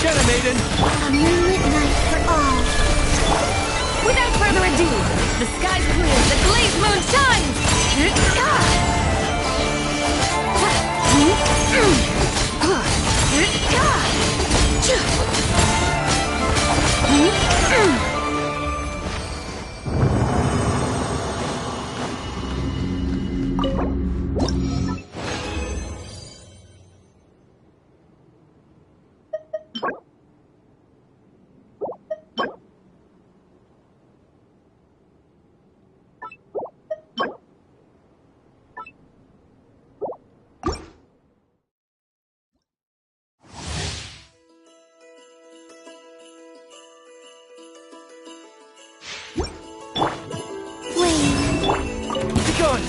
Get it, maiden! A moonlit night for all. Without further ado, the sky's clear, the glazed moon shines!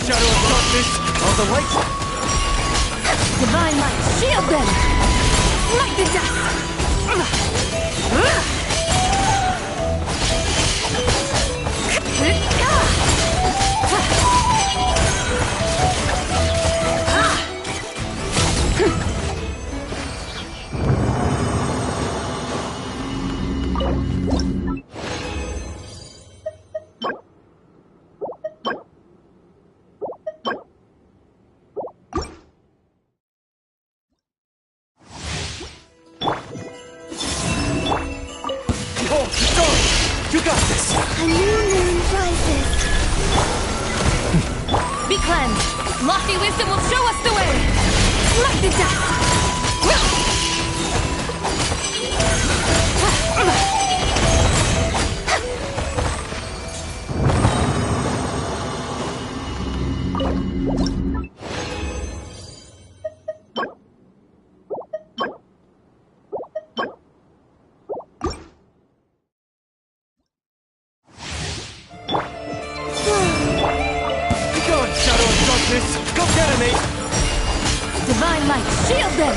Shadow of darkness! All the light! Divine light, shield them! Like the dust! You got this! A new moon rises. Be cleansed! Lofty wisdom will show us the way! Like the dust! Go get him, mate! Divine light, shield them!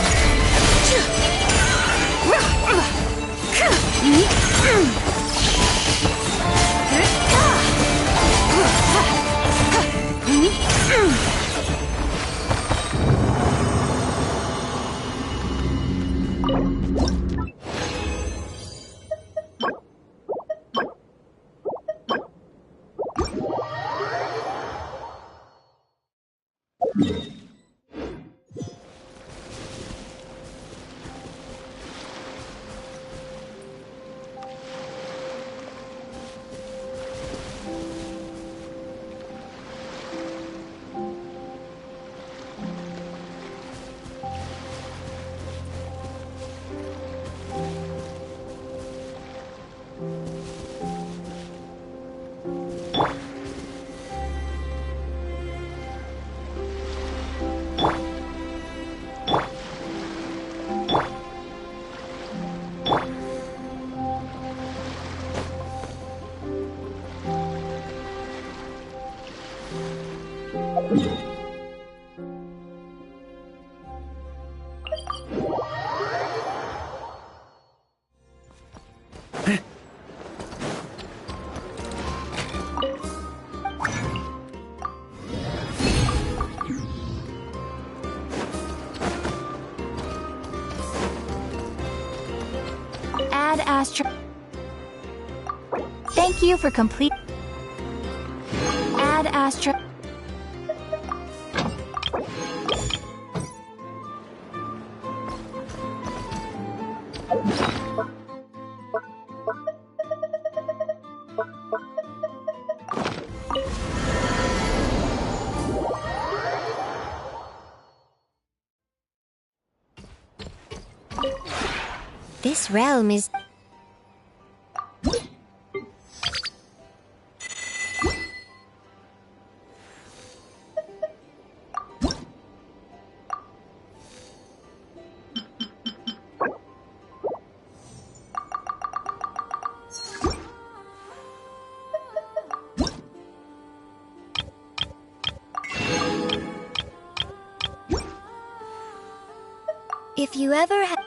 Add Astro. Thank you for complete. Add Astro. This realm is... If you ever have...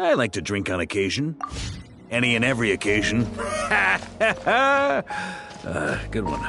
I like to drink on occasion. Any and every occasion. Good one.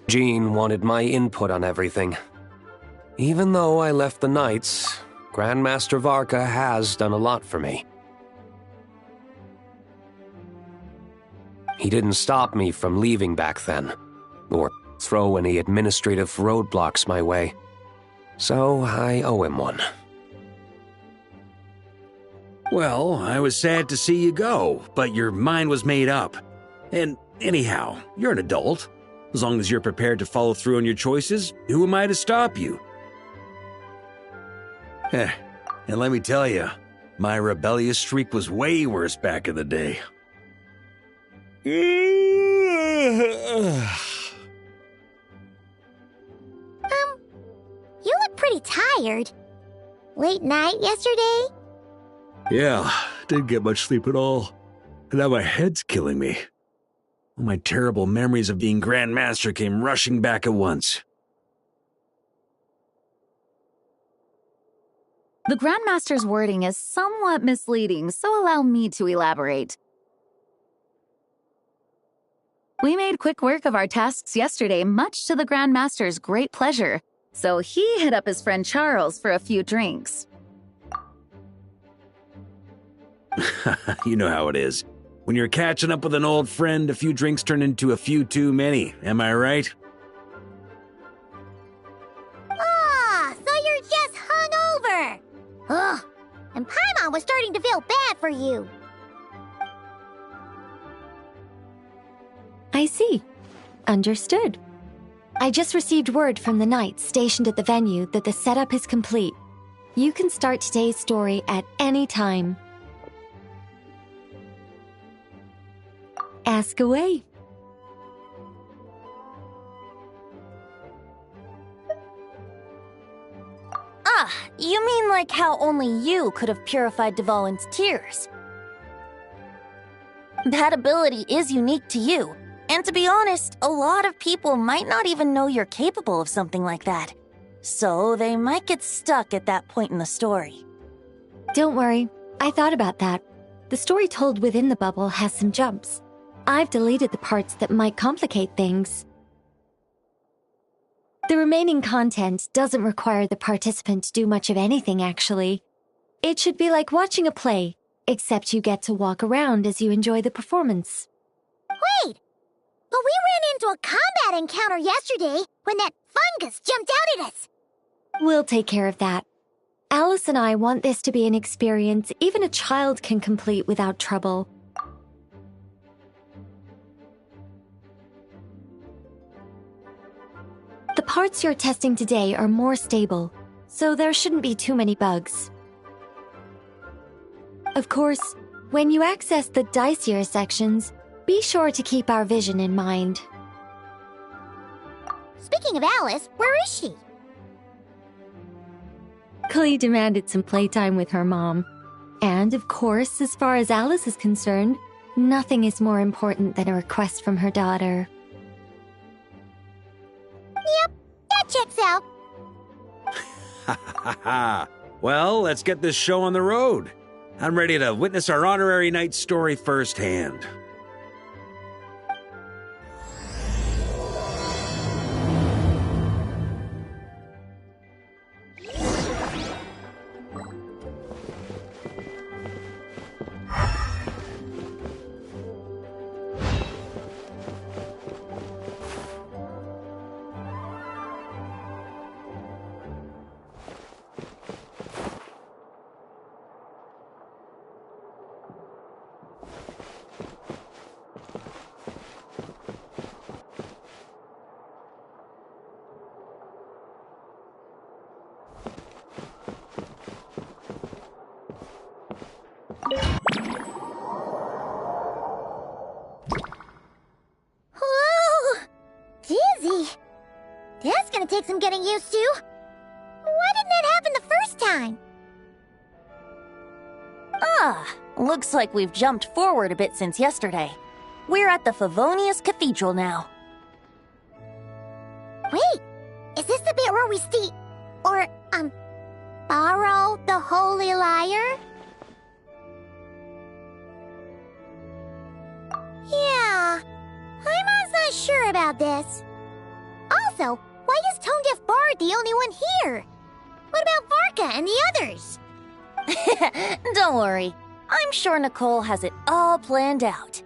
Jean wanted my input on everything. Even though I left the Knights, Grandmaster Varka has done a lot for me. He didn't stop me from leaving back then, or throw any administrative roadblocks my way. So I owe him one. Well, I was sad to see you go, but your mind was made up. And anyhow, you're an adult. As long as you're prepared to follow through on your choices, who am I to stop you? And let me tell you, my rebellious streak was way worse back in the day. You look pretty tired. Late night yesterday? Yeah, didn't get much sleep at all. And now my head's killing me. All my terrible memories of being Grand Master came rushing back at once. The Grandmaster's wording is somewhat misleading, so allow me to elaborate. We made quick work of our tasks yesterday, much to the Grandmaster's great pleasure, so he hit up his friend Charles for a few drinks. You know how it is. When you're catching up with an old friend, a few drinks turn into a few too many, am I right? Ah, so you're just hungover. Ugh, and Paimon was starting to feel bad for you. I see. Understood. I just received word from the Knights stationed at the venue that the setup is complete. You can start today's story at any time. Ask away. Ah, you mean like how only you could have purified Dvalin's tears? That ability is unique to you. And to be honest, a lot of people might not even know you're capable of something like that. So they might get stuck at that point in the story. Don't worry, I thought about that. The story told within the bubble has some jumps. I've deleted the parts that might complicate things. The remaining content doesn't require the participant to do much of anything, actually. It should be like watching a play, except you get to walk around as you enjoy the performance. Wait! But we ran into a combat encounter yesterday when that fungus jumped out at us. We'll take care of that. Alice and I want this to be an experience even a child can complete without trouble. The parts you're testing today are more stable, so there shouldn't be too many bugs. Of course, when you access the dicier sections, be sure to keep our vision in mind. Speaking of Alice, where is she? Klee demanded some playtime with her mom. And of course, as far as Alice is concerned, nothing is more important than a request from her daughter. Yep, that checks out. Ha ha ha! Well, let's get this show on the road. I'm ready to witness our honorary knight's story firsthand. Whoa! Dizzy. That's gonna take some getting used to. Why didn't that happen the first time? Ah, looks like we've jumped forward a bit since yesterday. We're at the Favonius Cathedral now. Wait, is this the bit where we borrow the Holy Lyre? Yeah, Paimon's not sure about this. Also, why is Tone Deaf Bard the only one here? What about Varka and the others? Don't worry. I'm sure Nicole has it all planned out.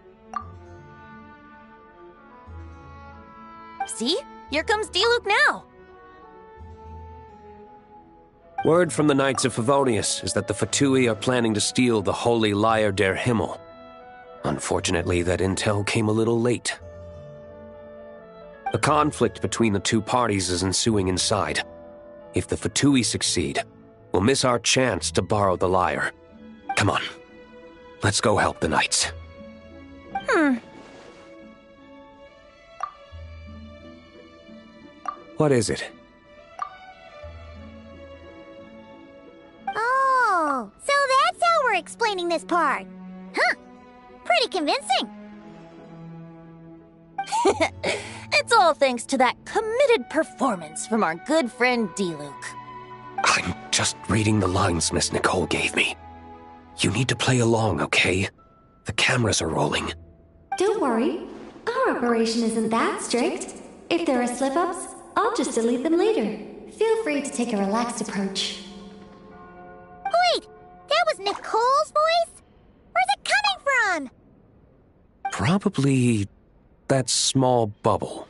See? Here comes D-Luke now. Word from the Knights of Favonius is that the Fatui are planning to steal the Holy Lyre der Himmel. Unfortunately, that intel came a little late. A conflict between the two parties is ensuing inside. If the Fatui succeed, we'll miss our chance to borrow the lyre. Come on, let's go help the Knights. What is it? Oh, so that's how we're explaining this part. Huh. Pretty convincing. It's all thanks to that committed performance from our good friend D-Luke. I'm just reading the lines Miss Nicole gave me. You need to play along, okay? The cameras are rolling. Don't worry. Our operation isn't that strict. If there are slip-ups, I'll just delete them later. Feel free to take a relaxed approach. Wait, that was Nicole's voice? Where's it coming from? Probably that small bubble.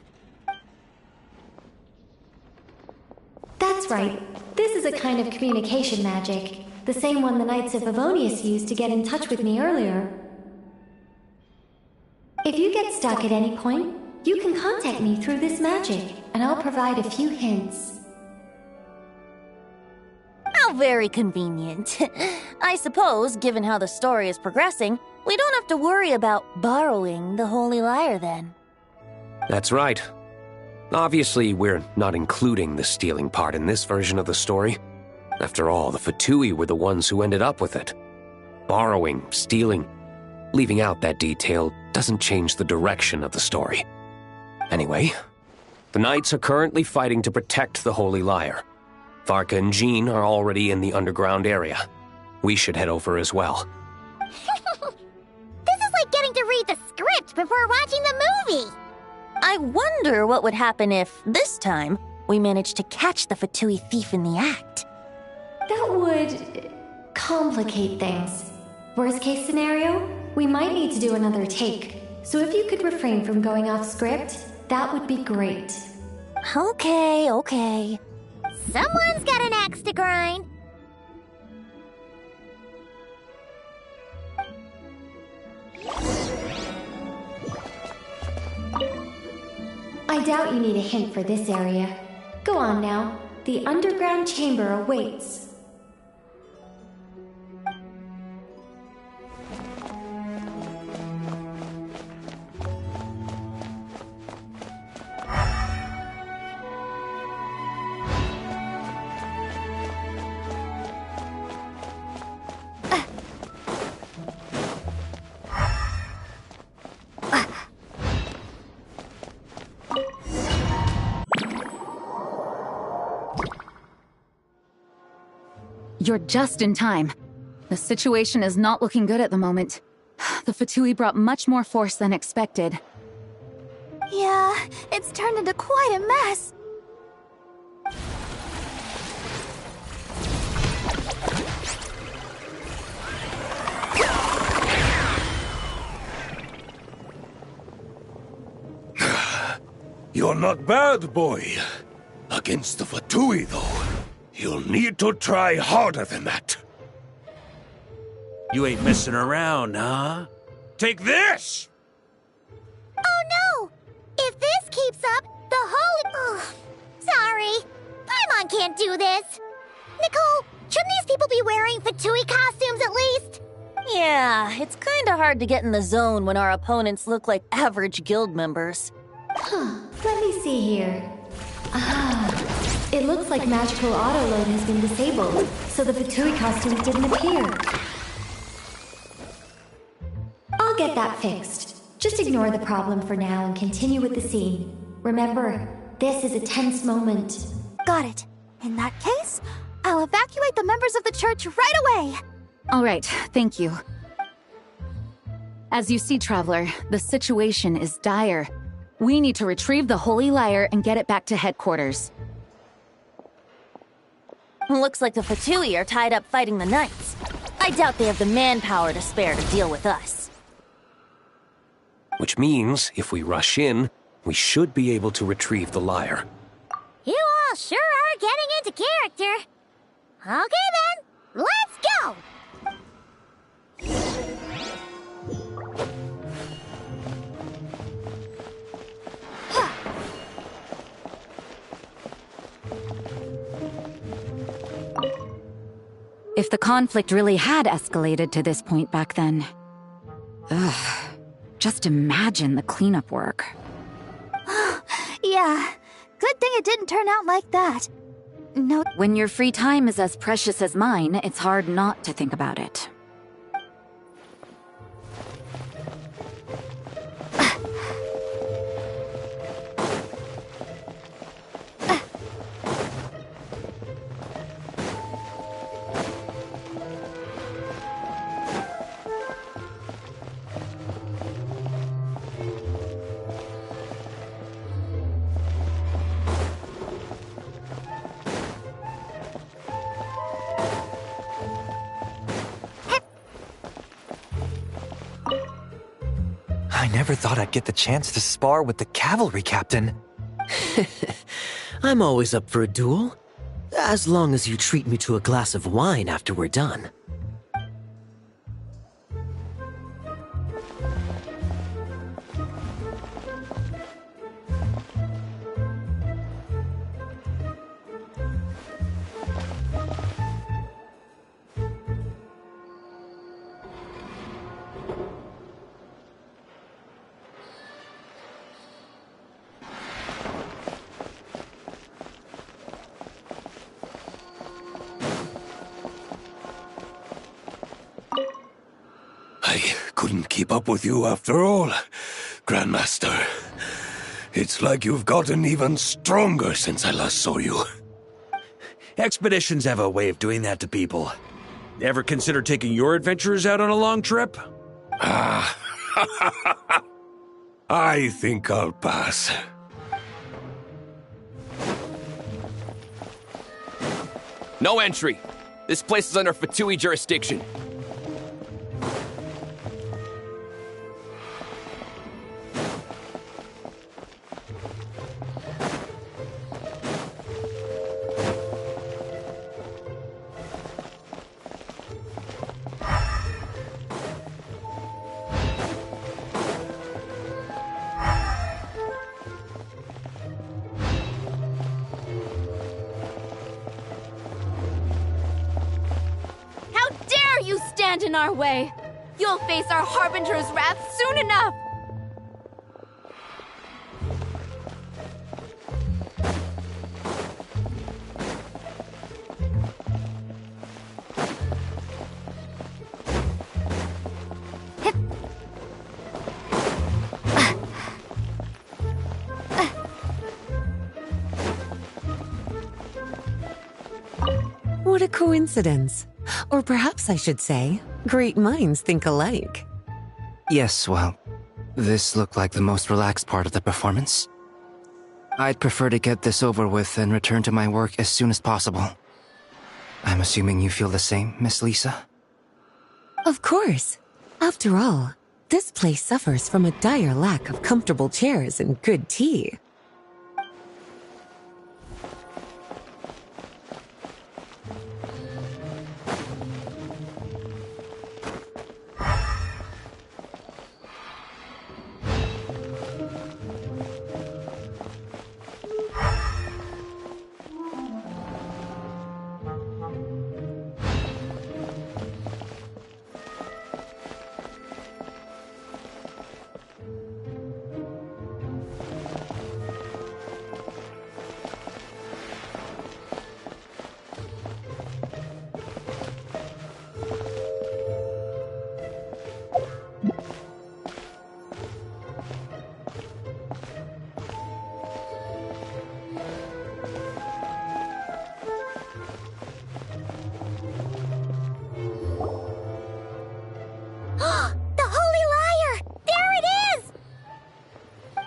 That's right. This is a kind of communication magic. The same one the Knights of Favonius used to get in touch with me earlier. If you get stuck at any point, you can contact me through this magic, and I'll provide a few hints. How very convenient. I suppose, given how the story is progressing, we don't have to worry about borrowing the Holy Lyre then. That's right. Obviously, we're not including the stealing part in this version of the story. After all, the Fatui were the ones who ended up with it. Borrowing, stealing, leaving out that detail doesn't change the direction of the story. Anyway, the Knights are currently fighting to protect the Holy Lyre. Varka and Jean are already in the underground area. We should head over as well. This is like getting to read the script before watching the movie. I wonder what would happen if, this time, we managed to catch the Fatui thief in the act. That would complicate things. Worst case scenario, we might need to do another take. So if you could refrain from going off script, that would be great. Okay. Someone's got an axe to grind. I doubt you need a hint for this area. Go on now. The underground chamber awaits. You're just in time. The situation is not looking good at the moment. The Fatui brought much more force than expected. Yeah, it's turned into quite a mess. You're not bad, boy. Against the Fatui, though, you'll need to try harder than that. You ain't messing around, huh? Take this! Oh no! If this keeps up, the whole... Ugh. Sorry. Paimon can't do this. Nicole, shouldn't these people be wearing Fatui costumes at least? Yeah, it's kinda hard to get in the zone when our opponents look like average guild members. Let me see here. It looks like magical autoload has been disabled, so the Fatui costumes didn't appear. I'll get that fixed. Just ignore the problem for now and continue with the scene. Remember, this is a tense moment. Got it. In that case, I'll evacuate the members of the church right away. All right, thank you. As you see, Traveler, the situation is dire. We need to retrieve the Holy Lyre and get it back to headquarters. Looks like the Fatui are tied up fighting the Knights. I doubt they have the manpower to spare to deal with us. Which means, if we rush in, we should be able to retrieve the lyre. You all sure are getting into character. Okay then, let's go! If the conflict really had escalated to this point back then. Ugh. Just imagine the cleanup work. Yeah, good thing it didn't turn out like that. No. When your free time is as precious as mine, it's hard not to think about it. I never thought I'd get the chance to spar with the cavalry captain. I'm always up for a duel, as long as you treat me to a glass of wine after we're done. I couldn't keep up with you after all, Grandmaster. It's like you've gotten even stronger since I last saw you. Expeditions have a way of doing that to people. Ever consider taking your adventurers out on a long trip? I think I'll pass. No entry! This place is under Fatui jurisdiction. You stand in our way. You'll face our Harbinger's wrath soon enough. What a coincidence. Or perhaps I should say, great minds think alike. Yes, well, this looked like the most relaxed part of the performance. I'd prefer to get this over with and return to my work as soon as possible. I'm assuming you feel the same, Miss Lisa? Of course. After all, this place suffers from a dire lack of comfortable chairs and good tea.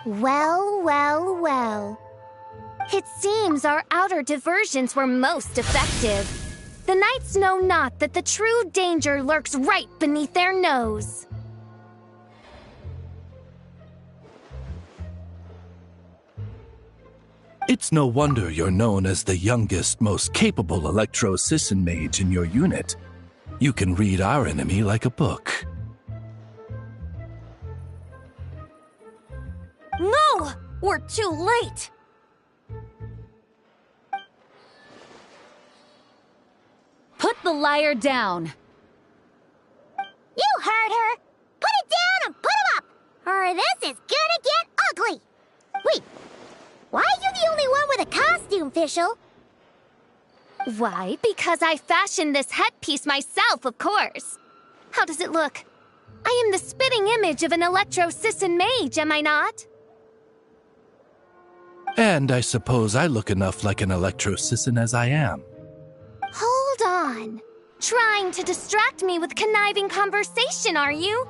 Well, well, well. It seems our outer diversions were most effective. The knights know not that the true danger lurks right beneath their nose. It's no wonder you're known as the youngest, most capable electro-Sisson mage in your unit. You can read our enemy like a book. No! We're too late! Put the liar down. You heard her! Put it down and put him up! Or this is gonna get ugly! Wait, why are you the only one with a costume, Fischl? Why? Because I fashioned this headpiece myself, of course. How does it look? I am the spitting image of an electro-Sisson mage, am I not? And I suppose I look enough like an electro-Sisson as I am. Hold on. Trying to distract me with conniving conversation, are you?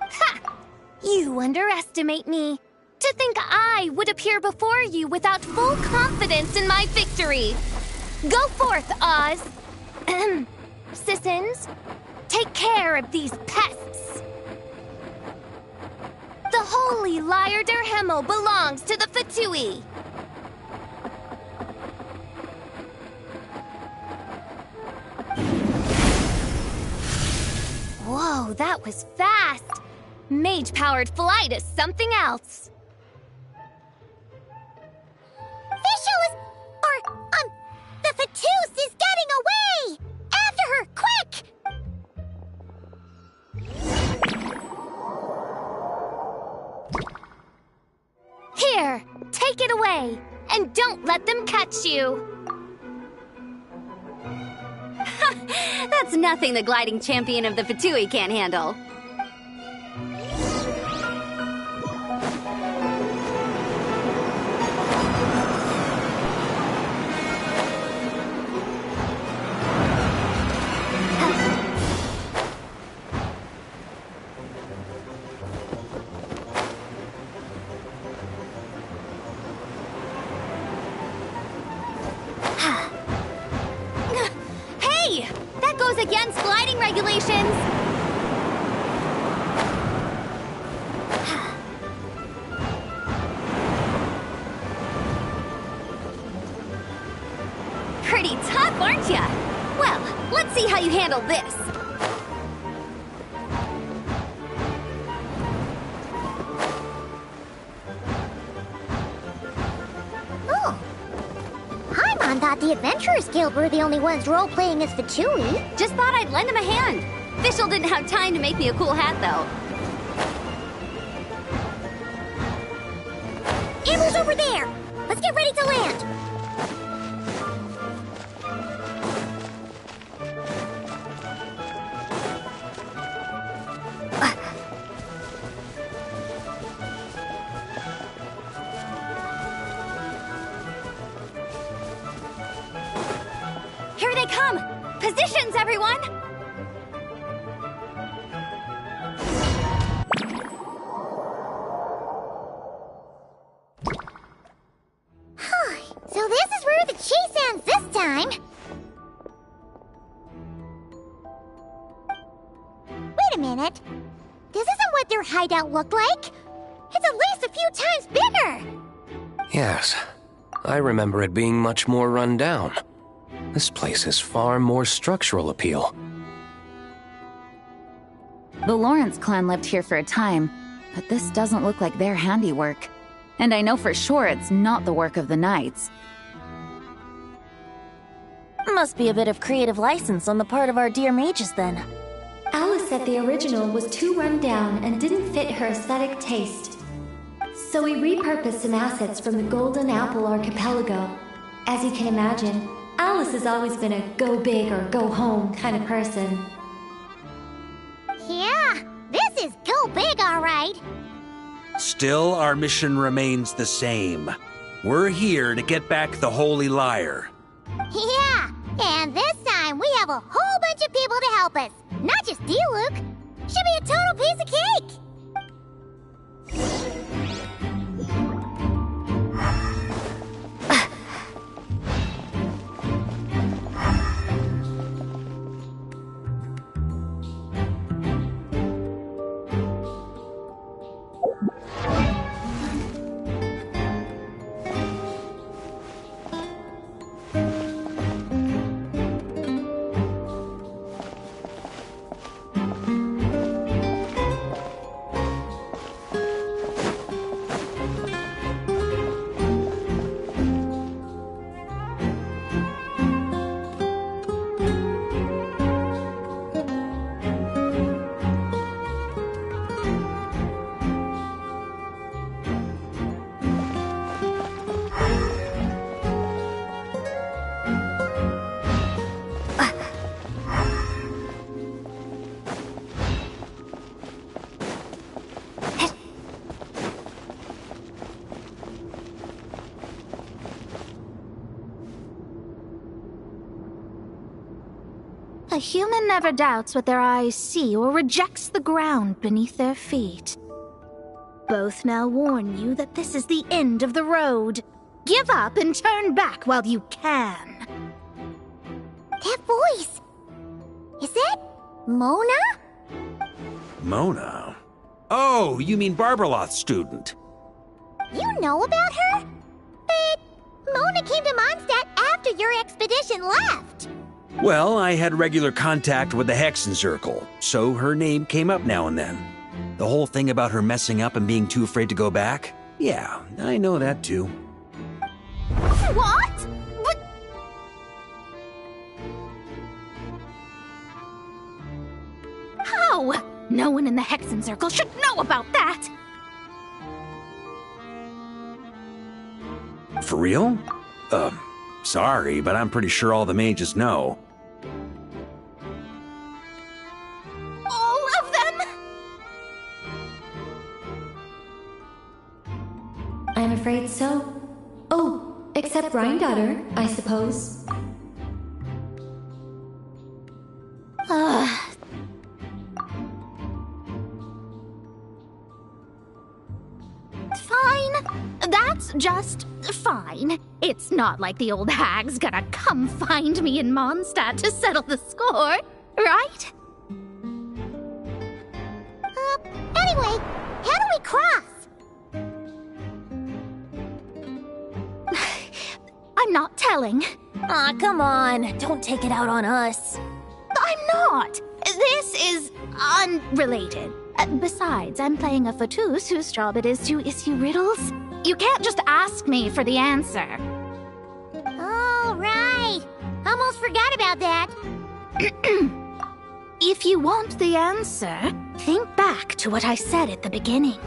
Ha! You underestimate me. To think I would appear before you without full confidence in my victory. Go forth, Oz. Sissons, take care of these pests. The holy Lyre der Himmel belongs to the Fatui. Whoa, that was fast. Mage-powered flight is something else. Fischl is... the Fatus is getting away! After her, quick! Here, take it away, and don't let them catch you. That's nothing the gliding champion of the Fatui can't handle. Against gliding regulations! Pretty tough, aren't ya? Well, let's see how you handle this. Oh. Paimon thought the Adventurers Guild were the only ones role-playing as Fatui. Just thought I'd lend him a hand. Fischl didn't have time to make me a cool hat, though. Amber's over there! Let's get ready to land! Here they come! Positions, everyone! So this is where the chase ends this time. Wait a minute. This isn't what their hideout looked like. It's at least a few times bigger. Yes, I remember it being much more run down. This place has far more structural appeal. The Lawrence clan lived here for a time, but this doesn't look like their handiwork. And I know for sure it's not the work of the knights. Must be a bit of creative license on the part of our dear mages, then. Alice said the original was too run down and didn't fit her aesthetic taste. So we repurposed some assets from the Golden Apple Archipelago. As you can imagine, Alice has always been a go big or go home kind of person. Yeah, this is go big, all right. Still, our mission remains the same. We're here to get back the Holy Lyre. Yeah, and this time we have a whole bunch of people to help us. Not just you, Luke. Should be a total piece of cake! A human never doubts what their eyes see or rejects the ground beneath their feet. Both now warn you that this is the end of the road. Give up and turn back while you can. That voice! Is that Mona? Mona? Oh, you mean Barbarloth's student. You know about her? But Mona came to Mondstadt after your expedition left. Well, I had regular contact with the Hexen Circle, so her name came up now and then. The whole thing about her messing up and being too afraid to go back? Yeah, I know that too. What? How? No one in the Hexen Circle should know about that! For real? Sorry, but I'm pretty sure all the mages know. All of them? I'm afraid so. Oh, except Rhindaughter, I suppose. Fine. That's just fine. It's not like the old hag's gonna come find me in Mondstadt to settle the score, right? Anyway, how do we cross? I'm not telling. Aw, come on. Don't take it out on us. I'm not. This is unrelated. Besides, I'm playing a fatus whose job it is to issue riddles. You can't just ask me for the answer. All right. Almost forgot about that. If you want the answer, think back to what I said at the beginning.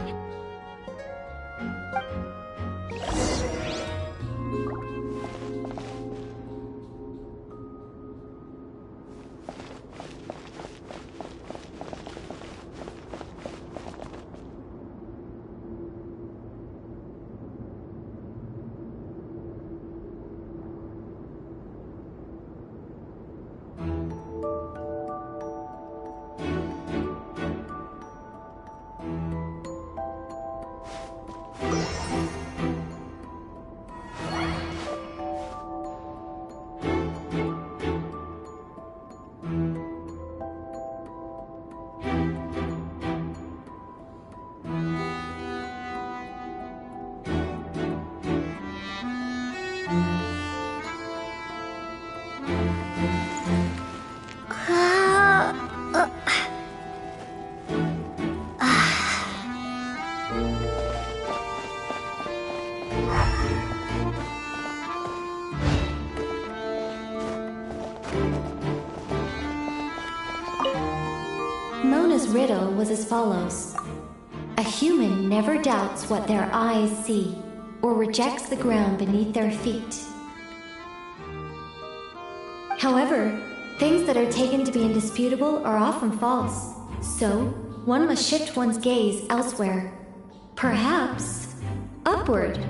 Mona's riddle was as follows. A human never doubts what their eyes see, or rejects the ground beneath their feet. However, things that are taken to be indisputable are often false, so one must shift one's gaze elsewhere. Perhaps upward.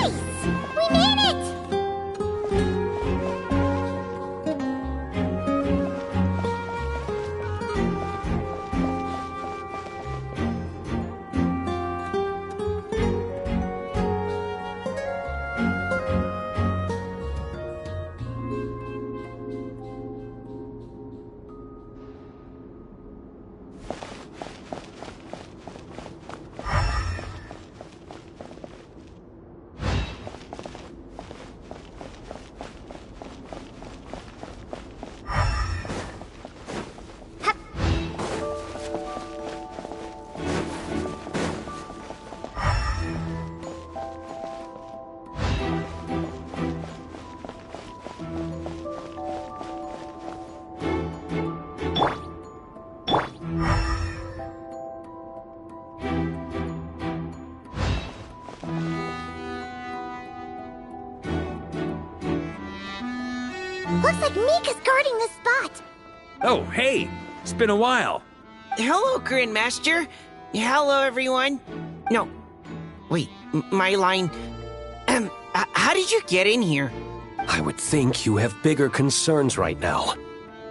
Nice! We made it! Looks like Mika's guarding the spot. Oh, hey! It's been a while. Hello, Grandmaster. Hello, everyone. No. Wait, my line. How did you get in here? I would think you have bigger concerns right now.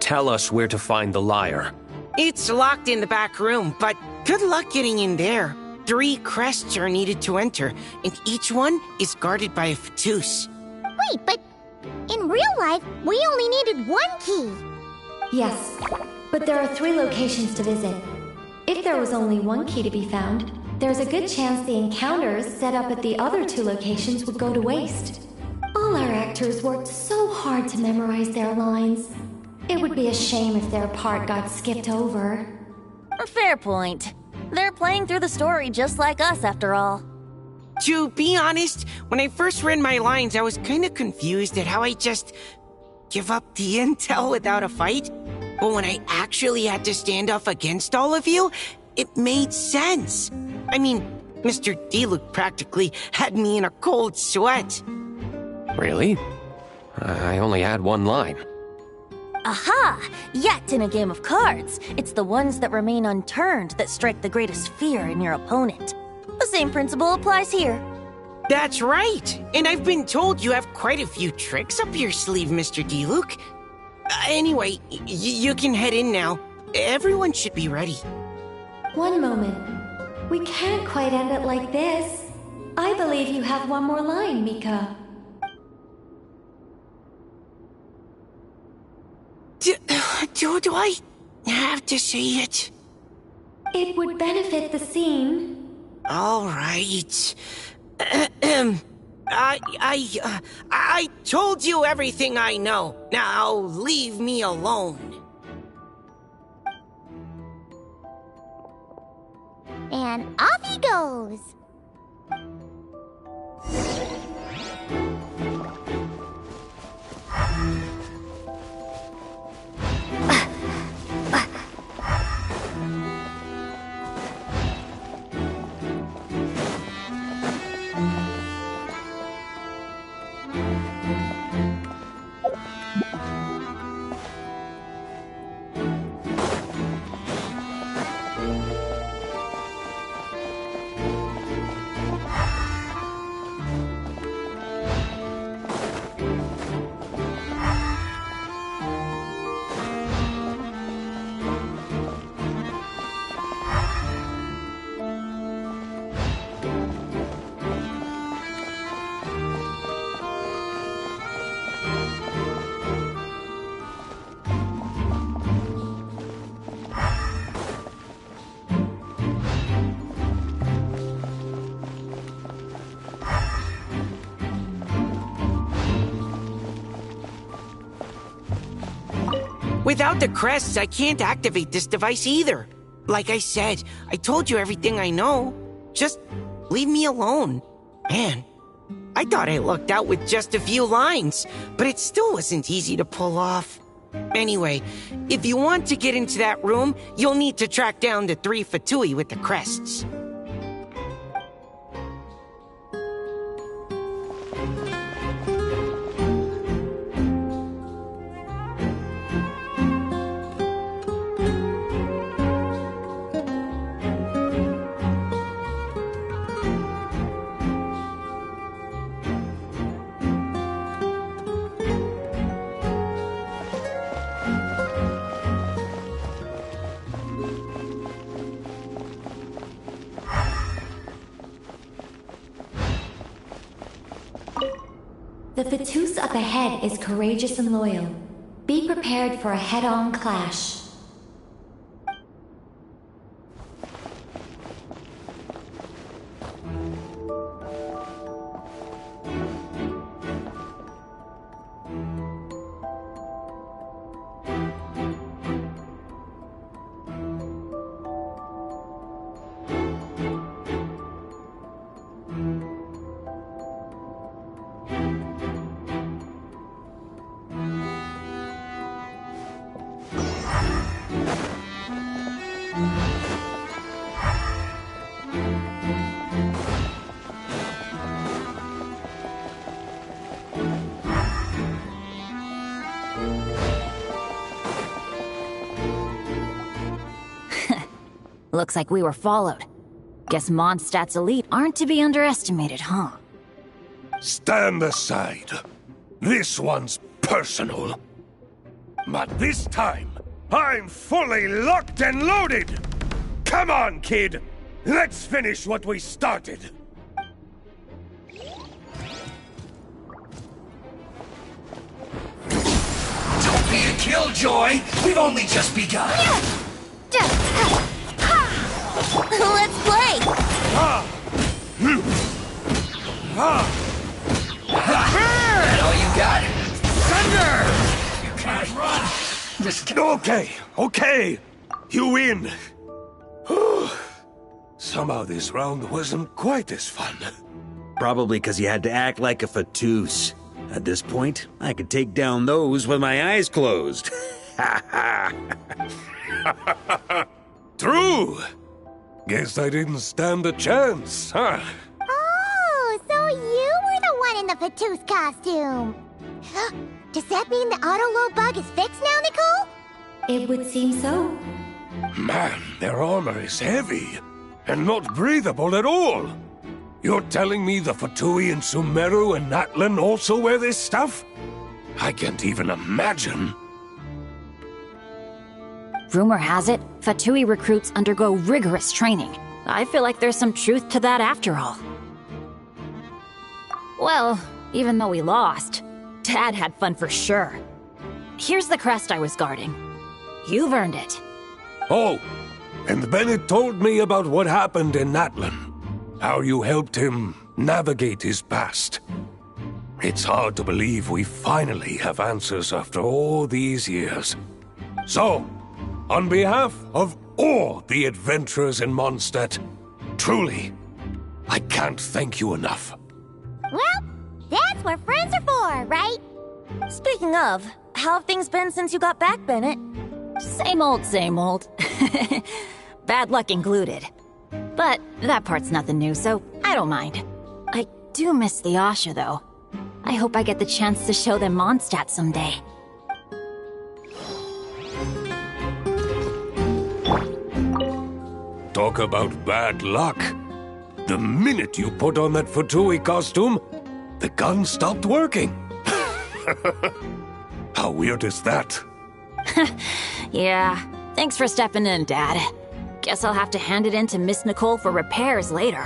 Tell us where to find the lyre. It's locked in the back room, but good luck getting in there. 3 crests are needed to enter, and each one is guarded by a Fatus. Wait, but in real life, we only needed 1 key. Yes, but there are 3 locations to visit. If there was only 1 key to be found, there's a good chance the encounters set up at the other 2 locations would go to waste. All our actors worked so hard to memorize their lines. It would be a shame if their part got skipped over. A fair point. They're playing through the story just like us, after all. To be honest, when I first read my lines, I was kind of confused at how I just give up the intel without a fight. But when I actually had to stand up against all of you, it made sense. I mean, Mr. Diluc practically had me in a cold sweat. Really? I only had 1 line. Aha! Yet in a game of cards, it's the ones that remain unturned that strike the greatest fear in your opponent. The same principle applies here. That's right! And I've been told you have quite a few tricks up your sleeve, Mr. Diluc. Anyway, you can head in now. Everyone should be ready. One moment. We can't quite end it like this. I believe you have 1 more line, Mika. Do I have to say it? It would benefit the scene. All right. I told you everything I know. Now leave me alone. And off he goes. Without the crests, I can't activate this device either. Like I said, I told you everything I know. Just leave me alone. Man, I thought I lucked out with just a few lines, but it still wasn't easy to pull off. Anyway, if you want to get into that room, you'll need to track down the 3 Fatui with the crests. The Fetus up ahead is courageous and loyal. Be prepared for a head-on clash. Looks like we were followed. Guess Mondstadt's elite aren't to be underestimated, huh? Stand aside. This one's personal. But this time, I'm fully locked and loaded! Come on, kid! Let's finish what we started! Don't be a killjoy! We've only just begun! Let's play! That all you got? Thunder! You can't run! Just Okay. You win. Somehow this round wasn't quite as fun. Probably because you had to act like a Fetus. At this point, I could take down those with my eyes closed. True! Guess I didn't stand a chance, huh? Oh, so you were the one in the Fetus costume. Does that mean the auto-load bug is fixed now, Nicole? It would seem so. Man, their armor is heavy, and not breathable at all. You're telling me the Fatui in Sumeru and Natlan also wear this stuff? I can't even imagine. Rumor has it, Fatui recruits undergo rigorous training. I feel like there's some truth to that after all. Well, even though we lost, Dad had fun for sure. Here's the crest I was guarding. You've earned it. Oh, and Bennett told me about what happened in Natlan. How you helped him navigate his past. It's hard to believe we finally have answers after all these years. So, on behalf of all the adventurers in Mondstadt, truly, I can't thank you enough. Well, that's what friends are for, right? Speaking of, how have things been since you got back, Bennett? Same old, same old. Bad luck included. But that part's nothing new, so I don't mind. I do miss the Asha, though. I hope I get the chance to show them Mondstadt someday. Talk about bad luck. The minute you put on that Fatui costume, the gun stopped working. How weird is that? Yeah, thanks for stepping in, Dad. Guess I'll have to hand it in to Miss Nicole for repairs later.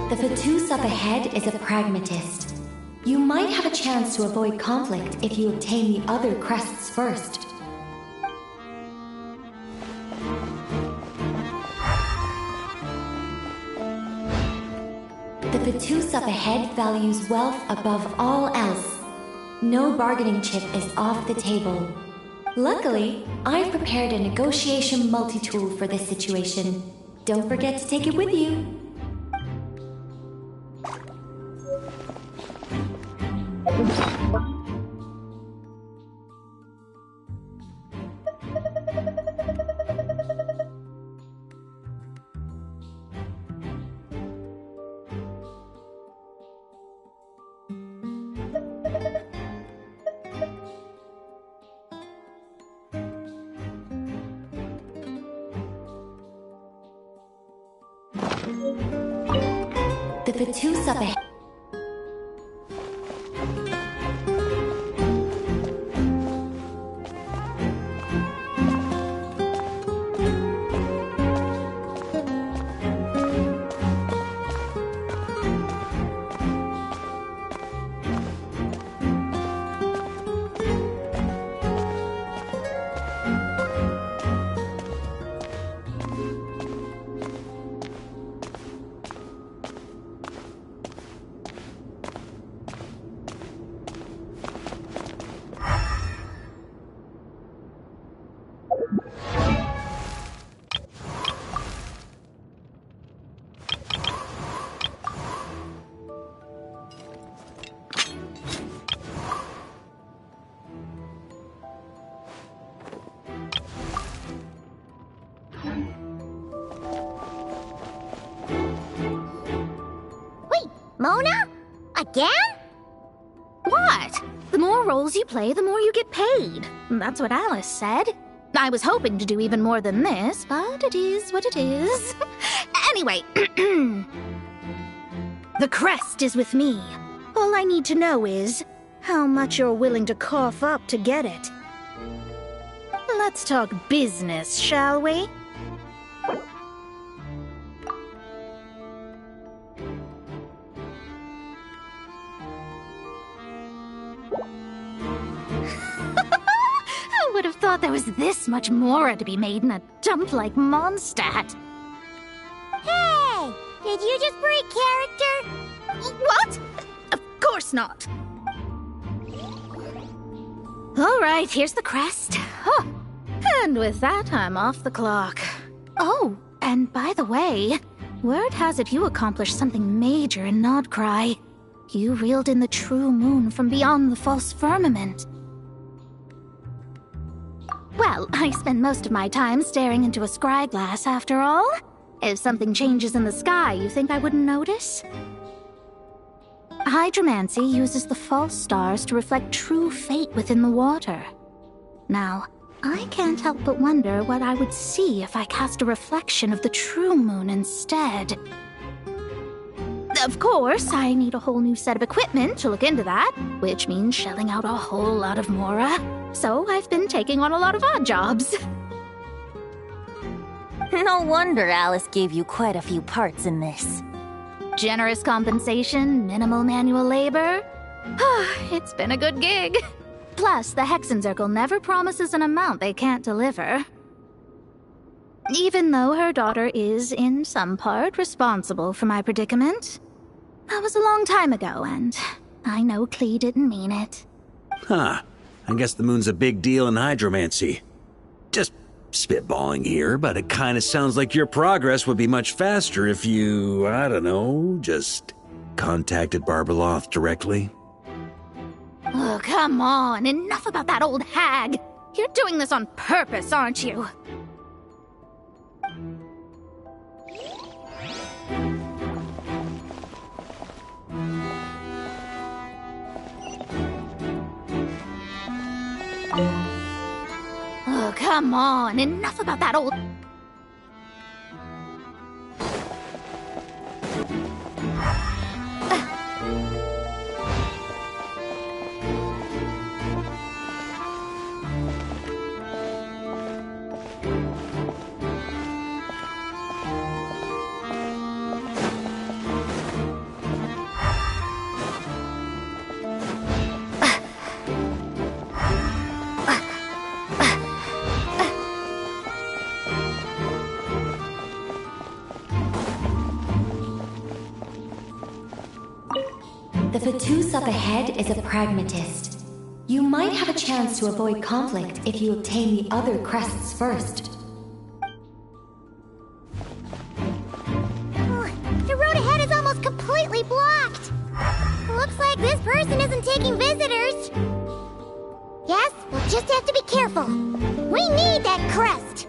The Fetus up ahead is a pragmatist. You might have a chance to avoid conflict if you obtain the other crests first. The Fetus up ahead values wealth above all else. No bargaining chip is off the table. Luckily, I've prepared a negotiation multi-tool for this situation. Don't forget to take it with you. The Fatus up ahead. Mona? Again? What? The more roles you play, the more you get paid. That's what Alice said. I was hoping to do even more than this, but it is what it is. Anyway, the crest is with me. All I need to know is how much you're willing to cough up to get it. Let's talk business, shall we? I would have thought there was this much more to be made in a dump like Mondstadt. Hey! Did you just break character? What? Of course not. All right, here's the crest. Huh. And with that, I'm off the clock. Oh, and by the way, word has it you accomplished something major in Nodcry. You reeled in the true moon from beyond the false firmament. Well, I spend most of my time staring into a scryglass, after all. If something changes in the sky, you think I wouldn't notice? Hydromancy uses the false stars to reflect true fate within the water. Now, I can't help but wonder what I would see if I cast a reflection of the true moon instead. Of course, I need a whole new set of equipment to look into that, which means shelling out a whole lot of mora. So I've been taking on a lot of odd jobs. No wonder Alice gave you quite a few parts in this. Generous compensation, minimal manual labor. It's been a good gig. Plus, the Hexenzirkel never promises an amount they can't deliver. Even though her daughter is, in some part, responsible for my predicament. That was a long time ago, and I know Klee didn't mean it. Huh. I guess the moon's a big deal in hydromancy. Just spitballing here, but it kinda sounds like your progress would be much faster if you, I don't know, just contacted Barbeloth directly. Oh, come on. Enough about that old hag. You're doing this on purpose, aren't you? Oh, come on. Enough about that old... The Fatus up ahead is a pragmatist. You might have a chance to avoid conflict if you obtain the other crests first. The road ahead is almost completely blocked. Looks like this person isn't taking visitors. Yes, we'll just have to be careful. We need that crest.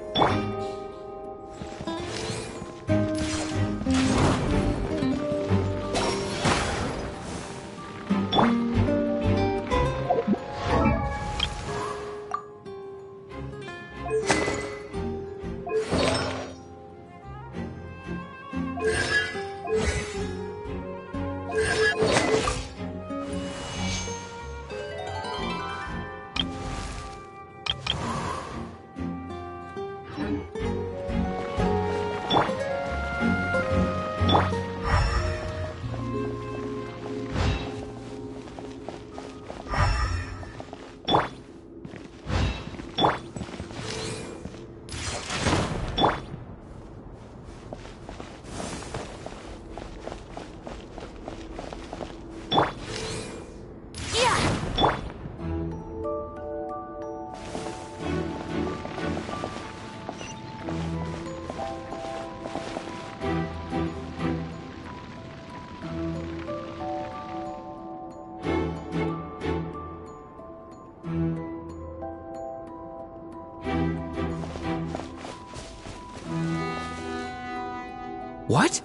What?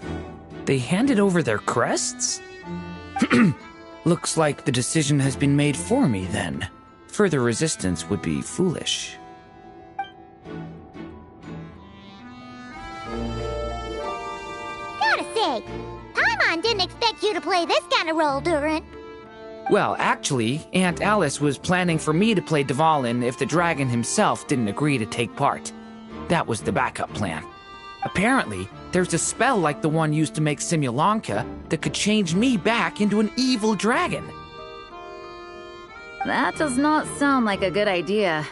They handed over their crests? Looks like the decision has been made for me, then. Further resistance would be foolish. Gotta say, Paimon didn't expect you to play this kind of role, Durant. Well, actually, Aunt Alice was planning for me to play Dvalin if the dragon himself didn't agree to take part. That was the backup plan. Apparently, there's a spell like the one used to make Simulanka that could change me back into an evil dragon. That does not sound like a good idea.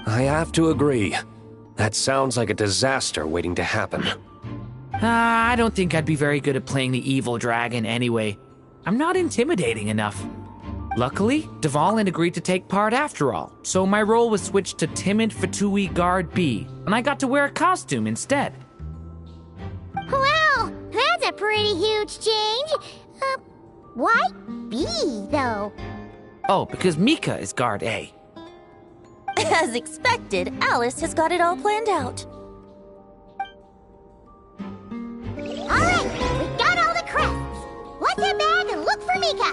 I have to agree. That sounds like a disaster waiting to happen. I don't think I'd be very good at playing the evil dragon anyway. I'm not intimidating enough. Luckily, Dvalin agreed to take part after all, so my role was switched to Timid Fatui Guard B, and I got to wear a costume instead. Wow, that's a pretty huge change. Why B, though? Oh, because Mika is Guard A. As expected, Alice has got it all planned out. Alright, we got all the crests. What's that bag and look for Mika?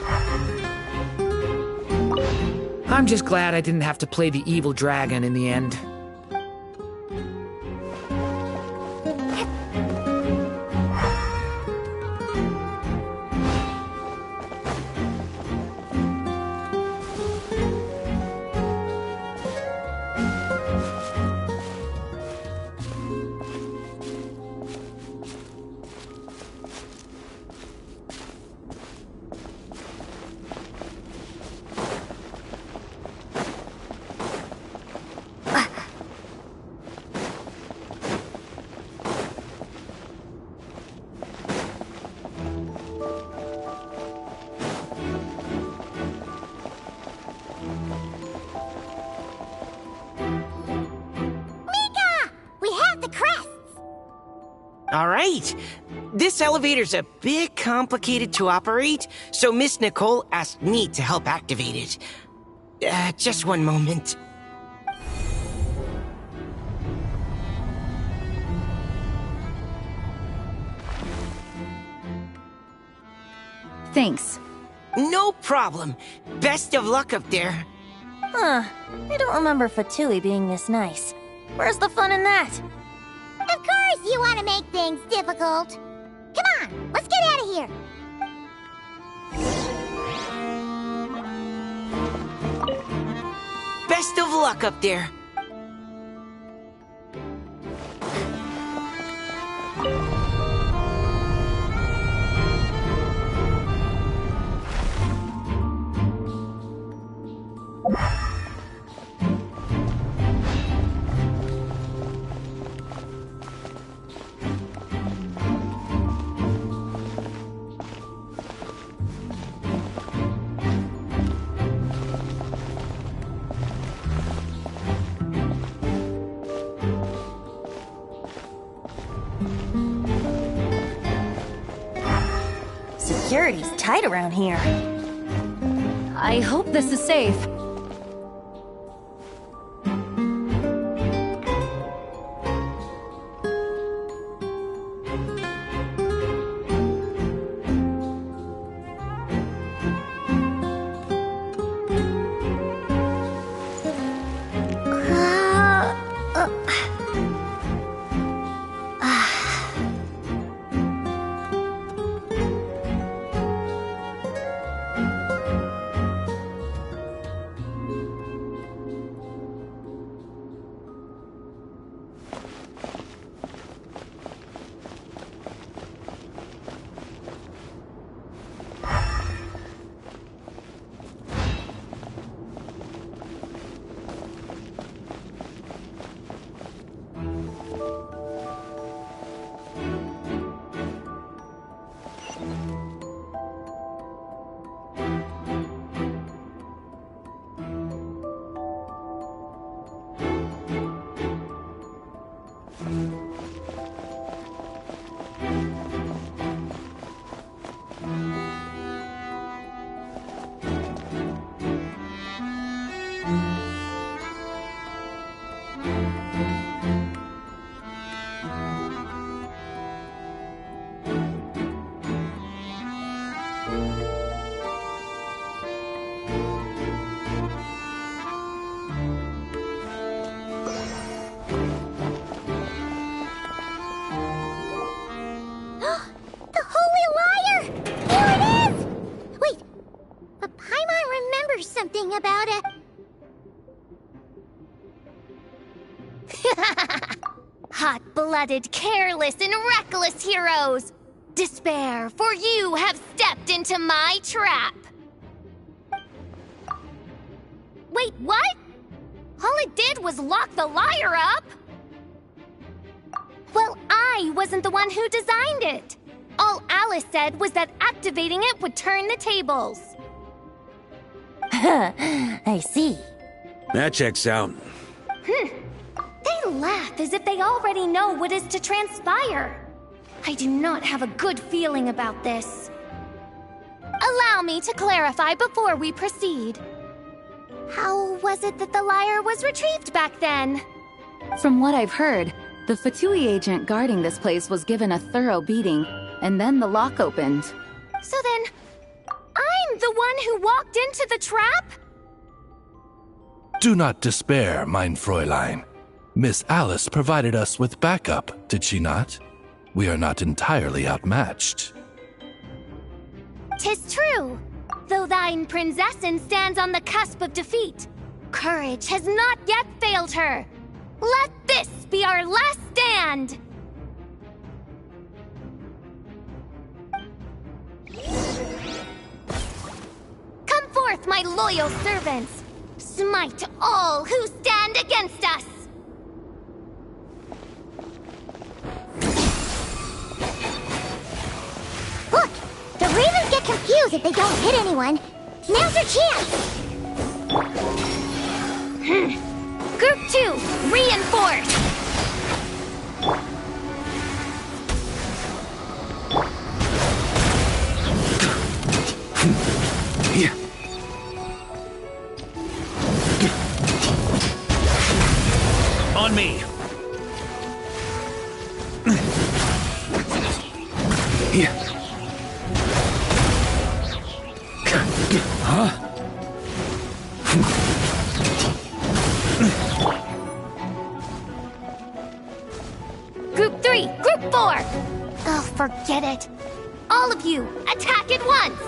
I'm just glad I didn't have to play the evil dragon in the end. All right. This elevator's a bit complicated to operate, so Miss Nicole asked me to help activate it. Just one moment. Thanks. No problem. Best of luck up there. Huh. I don't remember Fatui being this nice. Where's the fun in that? Of course you want to make things difficult. Come on, let's get out of here. Best of luck up there. Security's tight around here. I hope this is safe. About it. Hot-blooded, careless, and reckless heroes! Despair, for you have stepped into my trap! Wait, what? All it did was lock the liar up? Well, I wasn't the one who designed it. All Alice said was that activating it would turn the tables. I see. That checks out. They laugh as if they already know what is to transpire. I do not have a good feeling about this. Allow me to clarify before we proceed. How was it that the lyre was retrieved back then? From what I've heard, the Fatui agent guarding this place was given a thorough beating, and then the lock opened. So then, I'm the one who walked into the trap? Do not despair, mein Fräulein. Miss Alice provided us with backup, did she not? We are not entirely outmatched. 'Tis true. Though thine Prinzessin stands on the cusp of defeat, courage has not yet failed her. Let this be our last stand! Come forth, my loyal servants! Smite all who stand against us! Look! The Ravens get confused if they don't hit anyone. Now's your chance! Group 2, reinforce! On me! Huh? Group 3, Group 4! Oh, forget it. All of you, attack at once!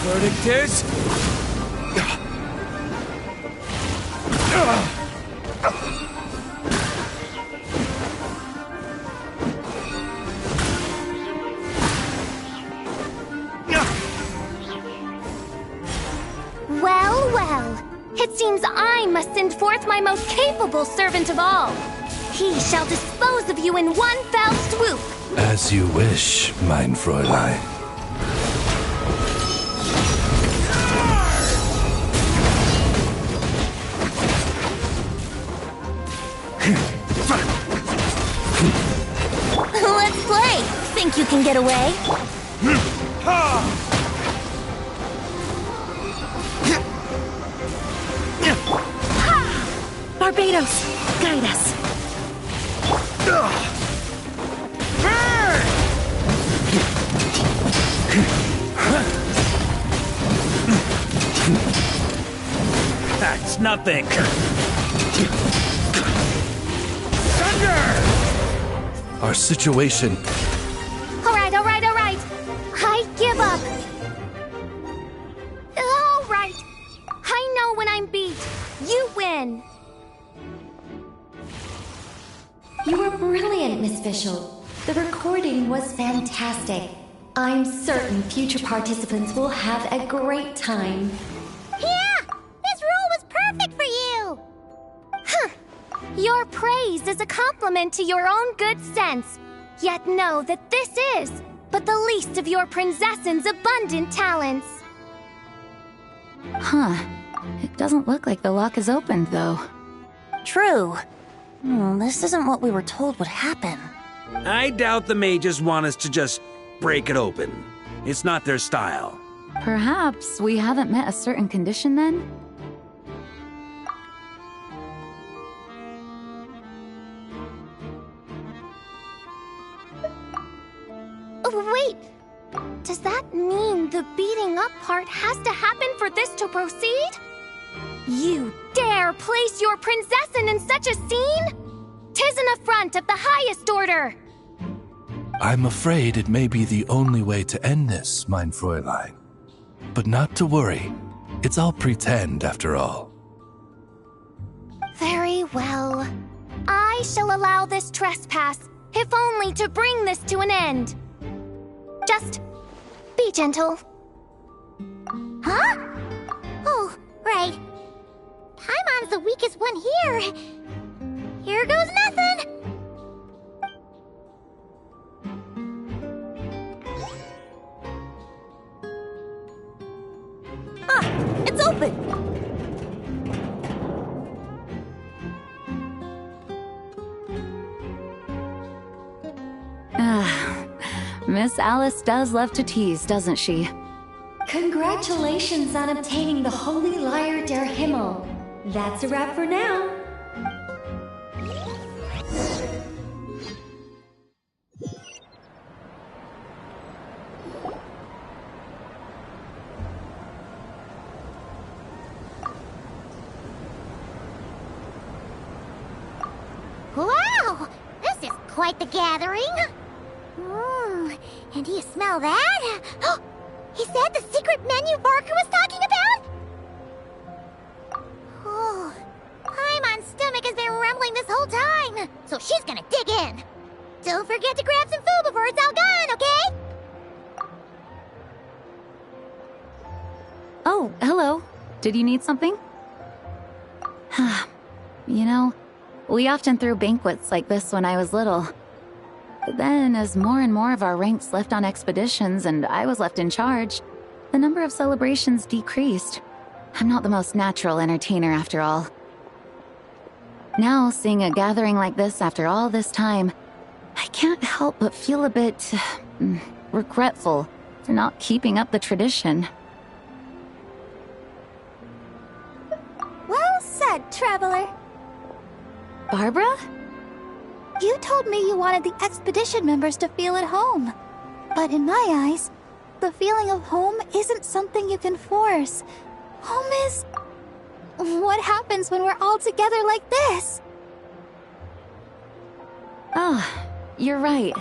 Verdict is... Well, well. It seems I must send forth my most capable servant of all. He shall dispose of you in one fell swoop. As you wish, mein Fräulein. Let's play! Think you can get away? Barbados, guide us. That's nothing. Our situation... All right. I give up. All right. I know when I'm beat. You win. You were brilliant, Miss Fischl. The recording was fantastic. I'm certain future participants will have a great time. Yeah! This role was perfect for you! Huh. Your praise is a compliment to your own good sense. Yet know that this is but the least of your princess's abundant talents. Huh. It doesn't look like the lock is opened, though. True. This isn't what we were told would happen. I doubt the mages want us to just break it open. It's not their style. Perhaps we haven't met a certain condition then? Oh, wait! Does that mean the beating up part has to happen for this to proceed? You dare place your princessin in such a scene? 'Tis an affront of the highest order! I'm afraid it may be the only way to end this, mein Fräulein. But not to worry. It's all pretend, after all. Very well. I shall allow this trespass, if only to bring this to an end. Just be gentle. Huh? Oh, right. Paimon's the weakest one here. Here goes nothing! It's open! Miss Alice does love to tease, doesn't she? Congratulations on obtaining the Holy Lyre der Himmel. That's a wrap for now. Wow! This is quite the gathering! And do you smell that? Is that the secret menu Varka was talking about? Oh, Paimon's stomach has been rumbling this whole time, so she's gonna dig in. Don't forget to grab some food before it's all gone, okay? Oh, hello. Did you need something? You know, we often threw banquets like this when I was little. But then, as more and more of our ranks left on expeditions and I was left in charge, the number of celebrations decreased. I'm not the most natural entertainer after all. Now, seeing a gathering like this after all this time, I can't help but feel a bit regretful for not keeping up the tradition. Well said, traveler. Barbara? You told me you wanted the expedition members to feel at home. But in my eyes, the feeling of home isn't something you can force. Home is... what happens when we're all together like this? Oh, you're right.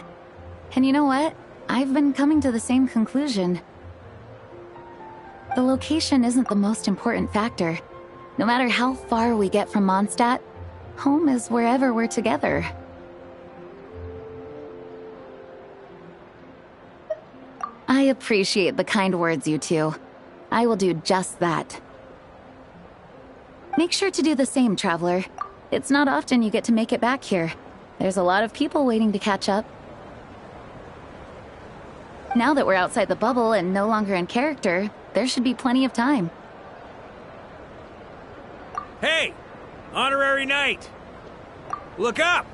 And you know what? I've been coming to the same conclusion. The location isn't the most important factor. No matter how far we get from Mondstadt, home is wherever we're together. I appreciate the kind words, you two. I will do just that. Make sure to do the same, Traveler. It's not often you get to make it back here. There's a lot of people waiting to catch up. Now that we're outside the bubble and no longer in character, there should be plenty of time. Hey! Honorary Knight! Look up!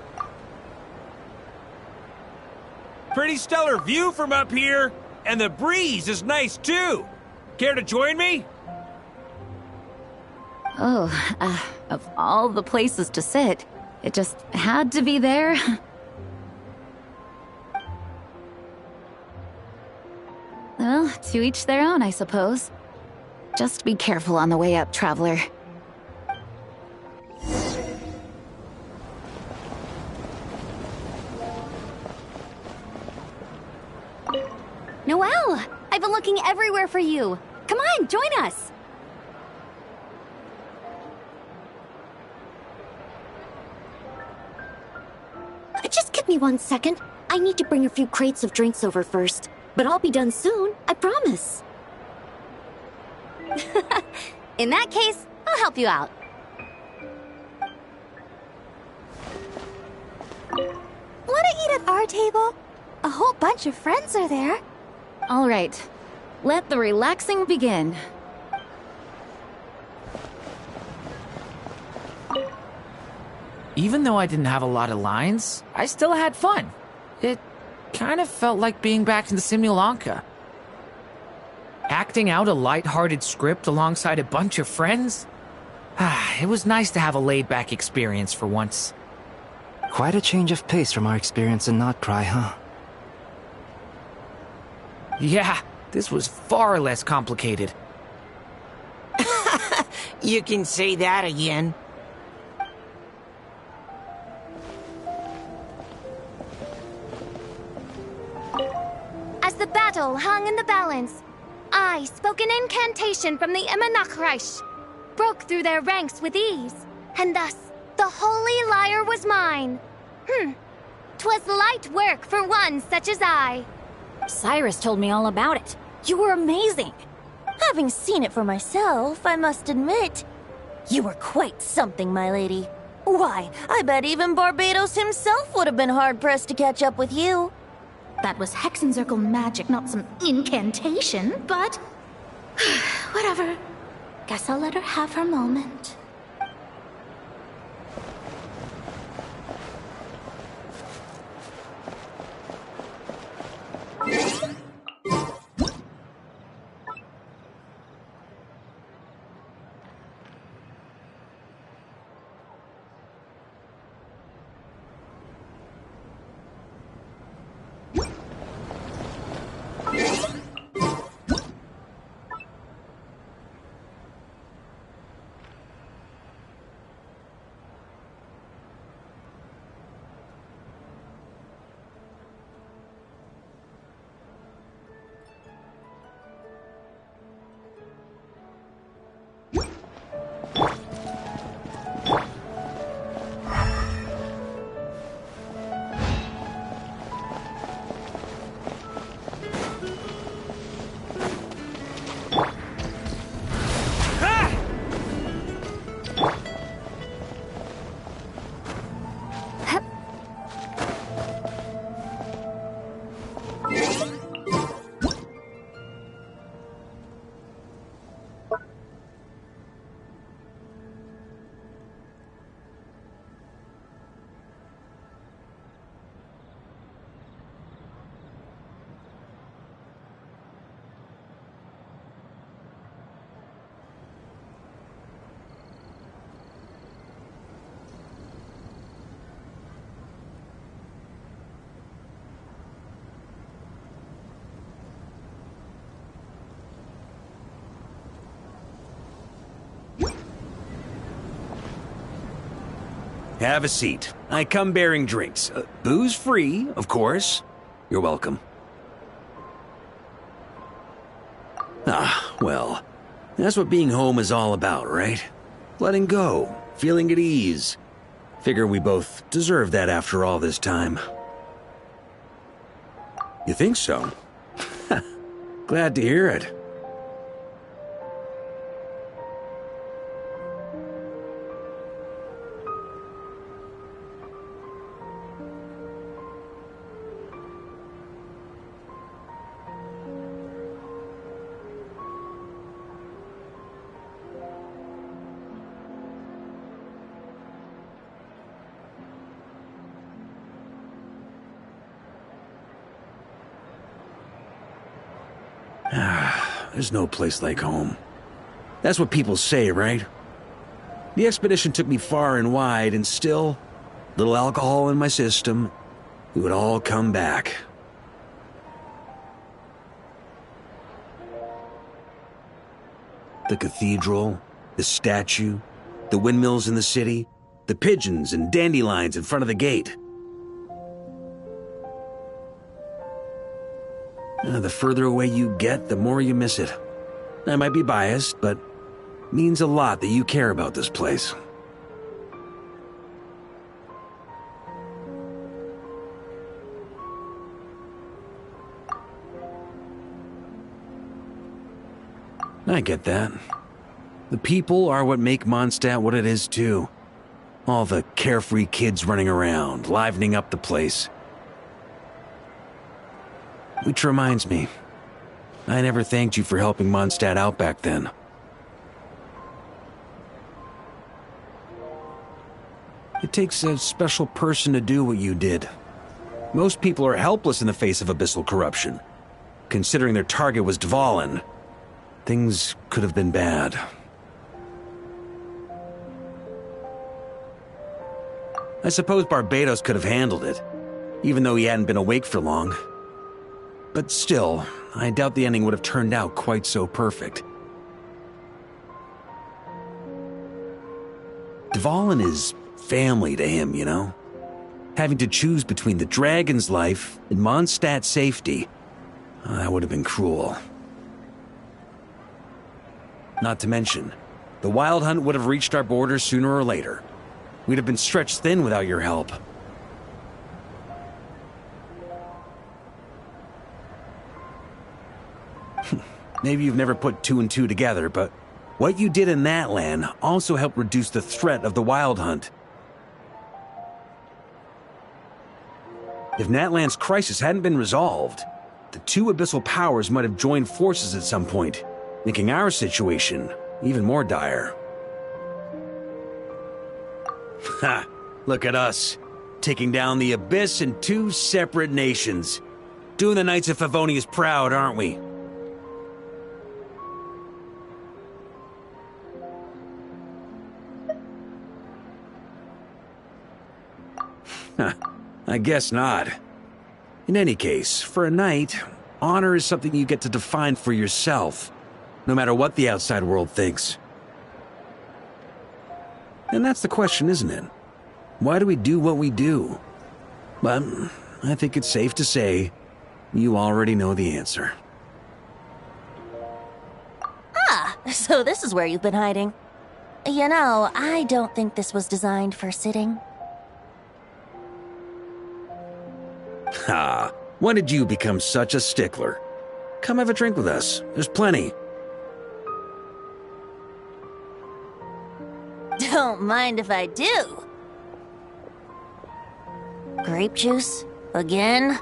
Pretty stellar view from up here, and the breeze is nice too! Care to join me? Oh, of all the places to sit, it just had to be there. Well, to each their own, I suppose. Just be careful on the way up, Traveler. Noelle! I've been looking everywhere for you. Come on, join us! Just give me 1 second. I need to bring a few crates of drinks over first. But I'll be done soon, I promise. In that case, I'll help you out. Wanna eat at our table? A whole bunch of friends are there. All right, let the relaxing begin. Even though I didn't have a lot of lines, I still had fun. It kind of felt like being back in the Simulanka. Acting out a light-hearted script alongside a bunch of friends? It was nice to have a laid-back experience for once. Quite a change of pace from our experience in Notpry, huh? Yeah, this was far less complicated. You can say that again. As the battle hung in the balance, I spoke an incantation from the Emanachreich, broke through their ranks with ease, and thus the holy lyre was mine. 'Twas light work for one such as I. Cyrus told me all about it. You were amazing. Having seen it for myself, I must admit, you were quite something, my lady. Why, I bet even Barbados himself would have been hard-pressed to catch up with you. That was Hexencircle magic, not some incantation, but... whatever. Guess I'll let her have her moment. Have a seat. I come bearing drinks. Booze free, of course. You're welcome. Ah, well, That's what being home is all about, right? Letting go, feeling at ease. Figure we both deserve that after all this time. You think so? Glad to hear it. There's no place like home. That's what people say, right? The expedition took me far and wide, and still, little alcohol in my system, it would all come back. The cathedral, the statue, the windmills in the city, the pigeons and dandelions in front of the gate. The further away you get, the more you miss it. I might be biased, but it means a lot that you care about this place. I get that. The people are what make Mondstadt what it is, too. All the carefree kids running around, livening up the place. Which reminds me, I never thanked you for helping Mondstadt out back then. It takes a special person to do what you did. Most people are helpless in the face of abyssal corruption. Considering their target was Dvalin, things could have been bad. I suppose Barbados could have handled it, even though he hadn't been awake for long. But still, I doubt the ending would have turned out quite so perfect. Dvalin is family to him, you know? Having to choose between the dragon's life and Mondstadt's safety, that would have been cruel. Not to mention, the Wild Hunt would have reached our borders sooner or later. We'd have been stretched thin without your help. Maybe you've never put two and two together, but what you did in that land also helped reduce the threat of the Wild Hunt. If Natlan's crisis hadn't been resolved, the two abyssal powers might have joined forces at some point, making our situation even more dire. Ha! Look at us, taking down the Abyss in two separate nations. Doing the Knights of Favonius proud, aren't we? I guess not. In any case, for a knight, honor is something you get to define for yourself, no matter what the outside world thinks. And that's the question, isn't it? Why do we do what we do? But I think it's safe to say you already know the answer. Ah, so this is where you've been hiding. You know, I don't think this was designed for sitting. Ha! When did you become such a stickler? Come have a drink with us. There's plenty. Don't mind if I do. Grape juice? Again?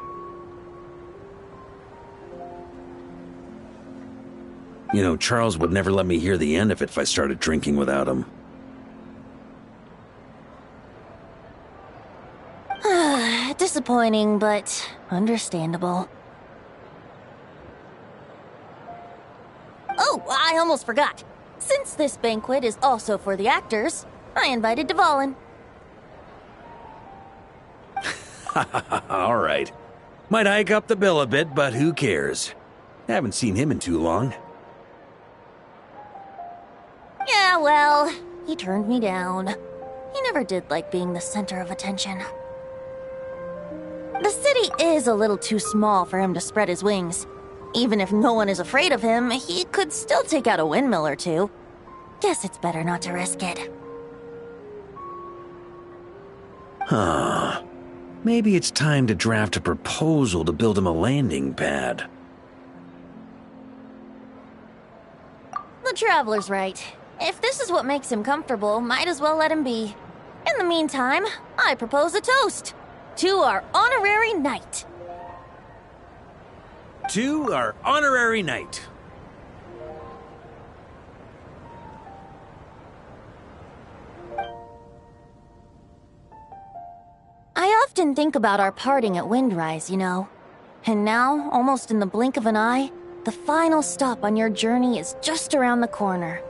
You know, Charles would never let me hear the end of it if I started drinking without him. Disappointing, but understandable. Oh, I almost forgot. Since this banquet is also for the actors, I invited Dvalin. All right. Might hike up the bill a bit, but who cares? Haven't seen him in too long. Yeah, well, he turned me down. He never did like being the center of attention. The city is a little too small for him to spread his wings. Even if no one is afraid of him, he could still take out a windmill or two. Guess it's better not to risk it. Huh. Maybe it's time to draft a proposal to build him a landing pad. The Traveler's right. If this is what makes him comfortable, might as well let him be. In the meantime, I propose a toast to our honorary knight. To our honorary knight. I often think about our parting at Windrise, you know. And now, almost in the blink of an eye, the final stop on your journey is just around the corner.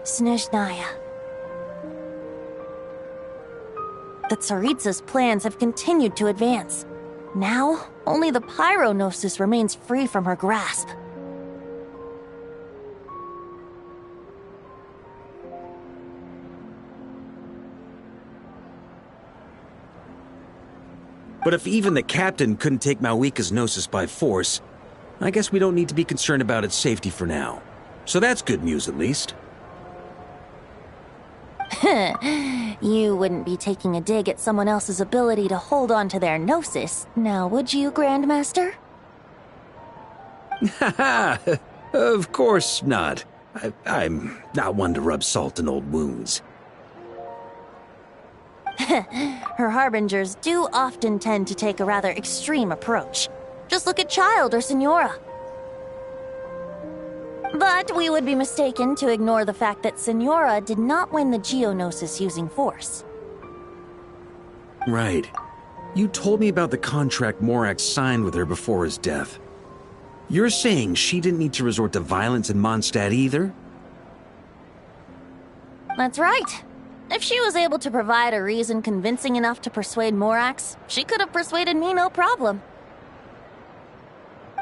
Snezhnaya. The Tsaritsa's plans have continued to advance. Now, only the Pyronosis remains free from her grasp. But if even the captain couldn't take Malwika's Gnosis by force, I guess we don't need to be concerned about its safety for now. So that's good news, at least. You wouldn't be taking a dig at someone else's ability to hold on to their Gnosis, now would you, Grandmaster? Haha! Of course not. I'm not one to rub salt in old wounds. Her harbingers do often tend to take a rather extreme approach. Just look at Child or Signora. But we would be mistaken to ignore the fact that Signora did not win the Geonosis using force. Right. You told me about the contract Morax signed with her before his death. You're saying she didn't need to resort to violence in Mondstadt either? That's right. If she was able to provide a reason convincing enough to persuade Morax, she could have persuaded me no problem.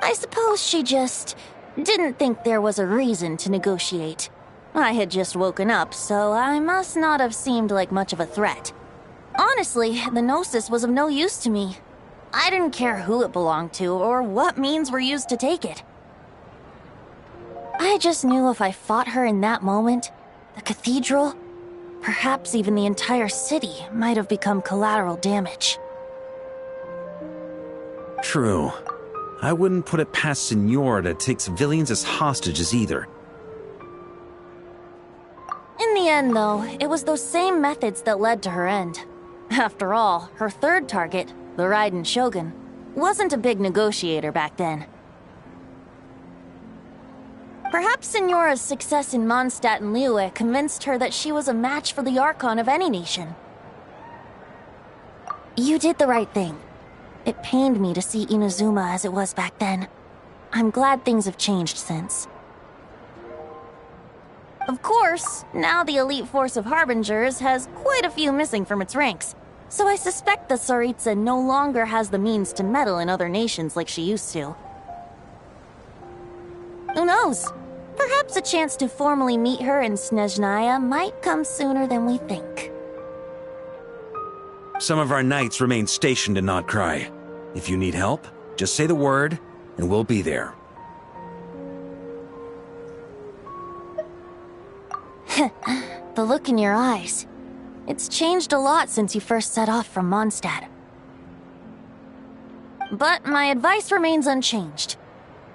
I suppose she just didn't think there was a reason to negotiate. I had just woken up, so I must not have seemed like much of a threat. Honestly, the Gnosis was of no use to me. I didn't care who it belonged to or what means were used to take it. I just knew if I fought her in that moment, the cathedral, perhaps even the entire city, might have become collateral damage. True. I wouldn't put it past Signora to take civilians as hostages either. In the end, though, it was those same methods that led to her end. After all, her third target, the Raiden Shogun, wasn't a big negotiator back then. Perhaps Signora's success in Mondstadt and Liyue convinced her that she was a match for the Archon of any nation. You did the right thing. It pained me to see Inazuma as it was back then. I'm glad things have changed since. Of course, now the elite force of Harbingers has quite a few missing from its ranks, so I suspect the Tsaritsa no longer has the means to meddle in other nations like she used to. Who knows? Perhaps a chance to formally meet her in Snezhnaya might come sooner than we think. Some of our knights remain stationed in Not Cry. If you need help, just say the word, and we'll be there. The look in your eyes. It's changed a lot since you first set off from Mondstadt. But my advice remains unchanged.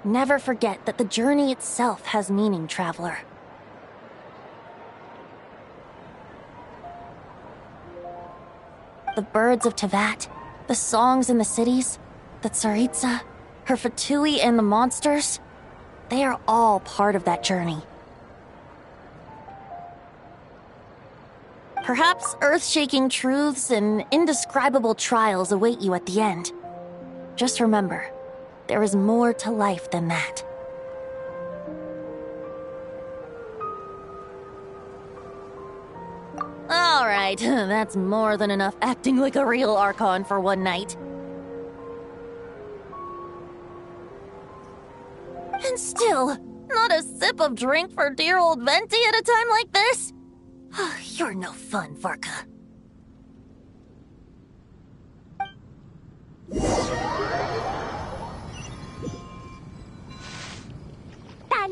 Never forget that the journey itself has meaning, traveler. The birds of Tevat, the songs in the cities, the Tsaritsa, her Fatui and the monsters, they are all part of that journey. Perhaps earth-shaking truths and indescribable trials await you at the end. Just remember, there is more to life than that. All right, that's more than enough acting like a real Archon for one night. And still, not a sip of drink for dear old Venti at a time like this? You're no fun, Varka.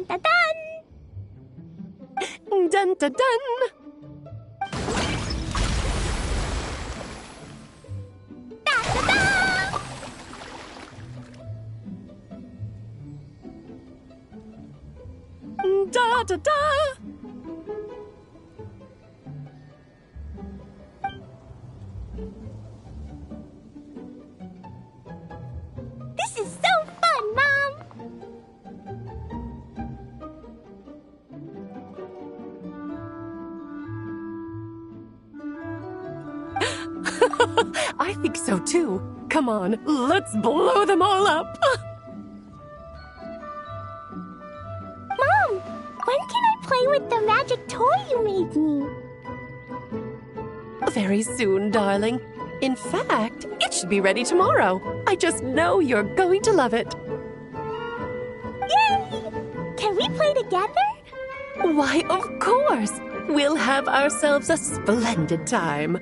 Dun dun dun! Dun dun dun! Da da da! This is so fun, Mom! I think so too. Come on, let's blow them all up! Mom, when can I play with the magic toy you made me? Very soon, darling. In fact, it should be ready tomorrow. I just know you're going to love it. Yay! Can we play together? Why, of course! We'll have ourselves a splendid time.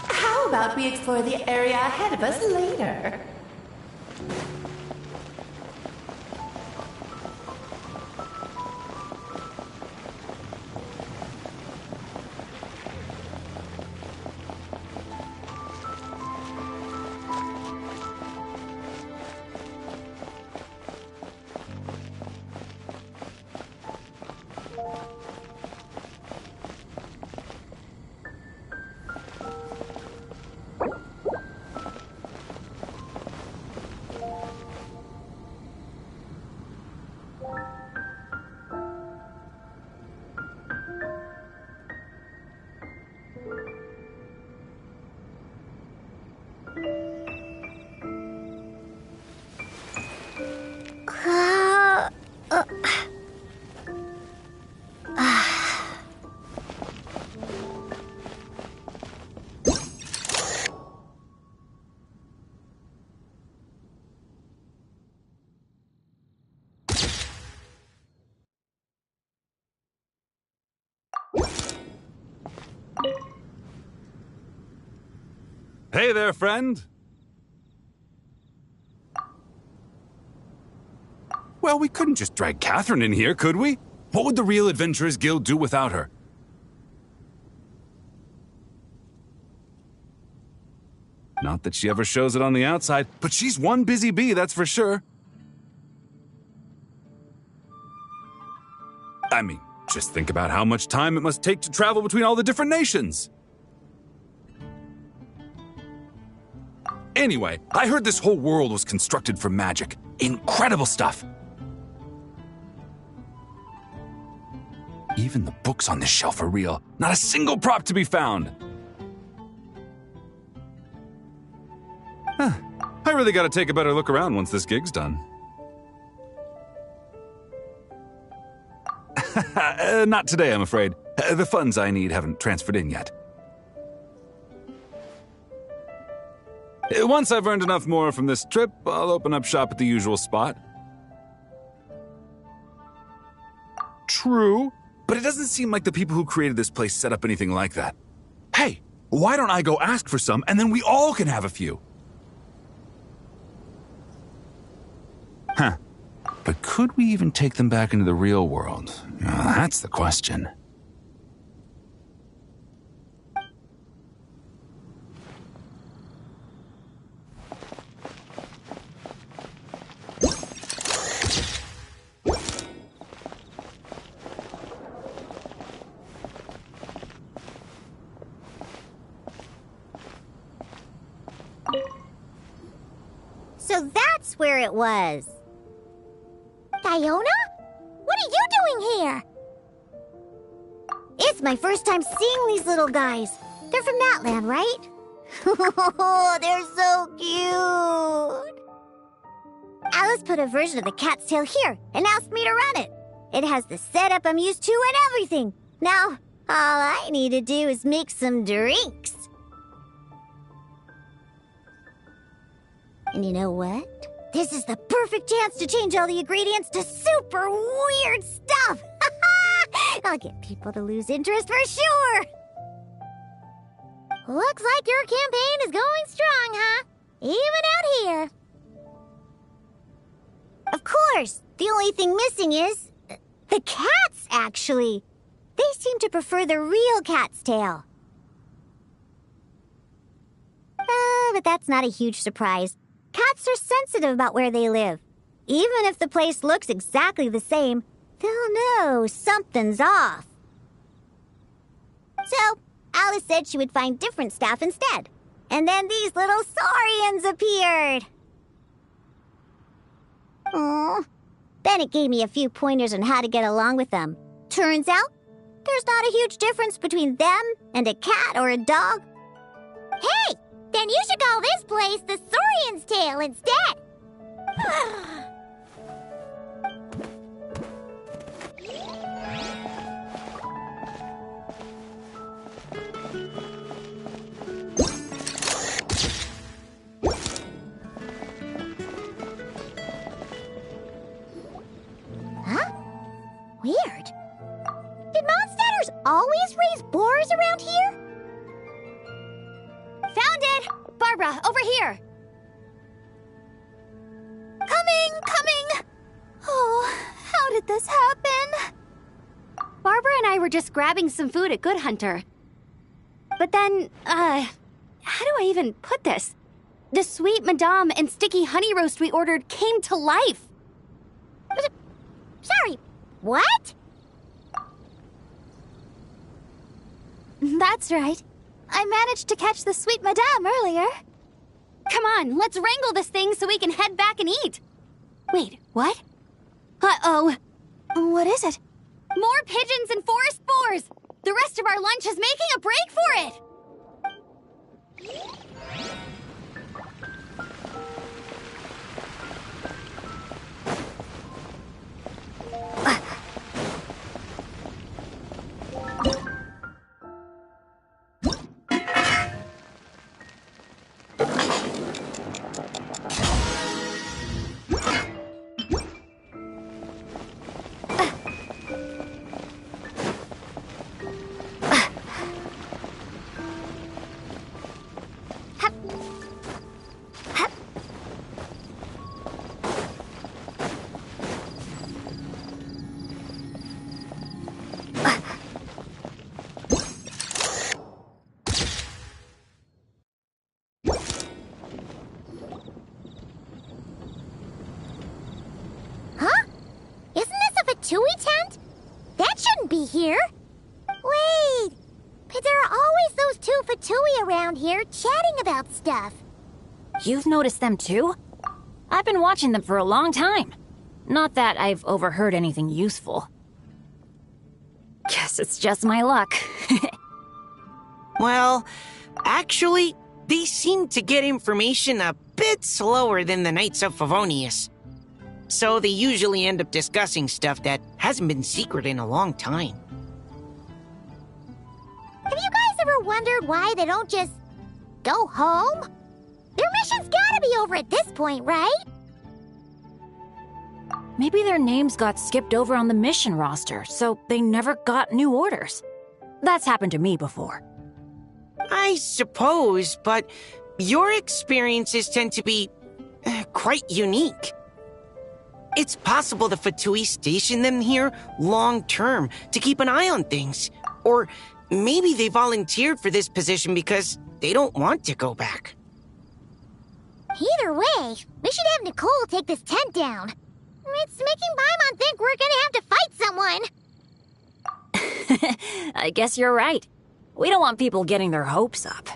How about we explore the area ahead of us later? Hey there, friend! Well, we couldn't just drag Catherine in here, could we? What would the Real Adventurers Guild do without her? Not that she ever shows it on the outside, but she's one busy bee, that's for sure. I mean, just think about how much time it must take to travel between all the different nations. Anyway, I heard this whole world was constructed for magic. Incredible stuff. Even the books on this shelf are real. Not a single prop to be found. Huh. I really gotta take a better look around once this gig's done. Not today, I'm afraid. The funds I need haven't transferred in yet. Once I've earned enough more from this trip, I'll open up shop at the usual spot. True, but it doesn't seem like the people who created this place set up anything like that. Hey, why don't I go ask for some, and then we all can have a few? Huh. But could we even take them back into the real world? That's the question. So that's where it was. Diona? What are you doing here? It's my first time seeing these little guys. They're from that land, right? Oh, they're so cute. Alice put a version of the cat's tail here and asked me to run it. It has the setup I'm used to and everything. Now, all I need to do is make some drinks. And you know what? This is the perfect chance to change all the ingredients to super weird stuff! I'll get people to lose interest for sure! Looks like your campaign is going strong, huh? Even out here. Of course, the only thing missing is... the cats, actually. They seem to prefer the real cat's tail. But that's not a huge surprise. Cats are sensitive about where they live. Even if the place looks exactly the same, they'll know something's off. So, Alice said she would find different staff instead. And then these little saurians appeared. Aww. Bennett gave me a few pointers on how to get along with them. Turns out, there's not a huge difference between them and a cat or a dog. Hey! Then you should call this place the Saurian's Tail instead. Huh? Weird. Did Mondstadters always raise boars around here? Found it! Barbara, over here! Coming! Oh, how did this happen? Barbara and I were just grabbing some food at Good Hunter. But then, how do I even put this? The sweet madame and sticky honey roast we ordered came to life. Sorry, what? That's right. I managed to catch the sweet madame earlier. Come on, let's wrangle this thing so we can head back and eat. Wait, what? Uh-oh. What is it? More pigeons and forest boars! The rest of our lunch is making a break for it! be here. Wait, but there are always those two Fatui around here chatting about stuff. You've noticed them too? I've been watching them for a long time. Not that I've overheard anything useful. Guess it's just my luck. Well, actually, they seem to get information a bit slower than the Knights of Favonius. So they usually end up discussing stuff that hasn't been secret in a long time. Have you guys ever wondered why they don't just go home? Their mission's gotta be over at this point, right? Maybe their names got skipped over on the mission roster, so they never got new orders. That's happened to me before. I suppose, but your experiences tend to be quite unique. It's possible the Fatui stationed them here long-term to keep an eye on things. Or maybe they volunteered for this position because they don't want to go back. Either way, we should have Nicole take this tent down. It's making Paimon think we're gonna have to fight someone. I guess you're right. We don't want people getting their hopes up.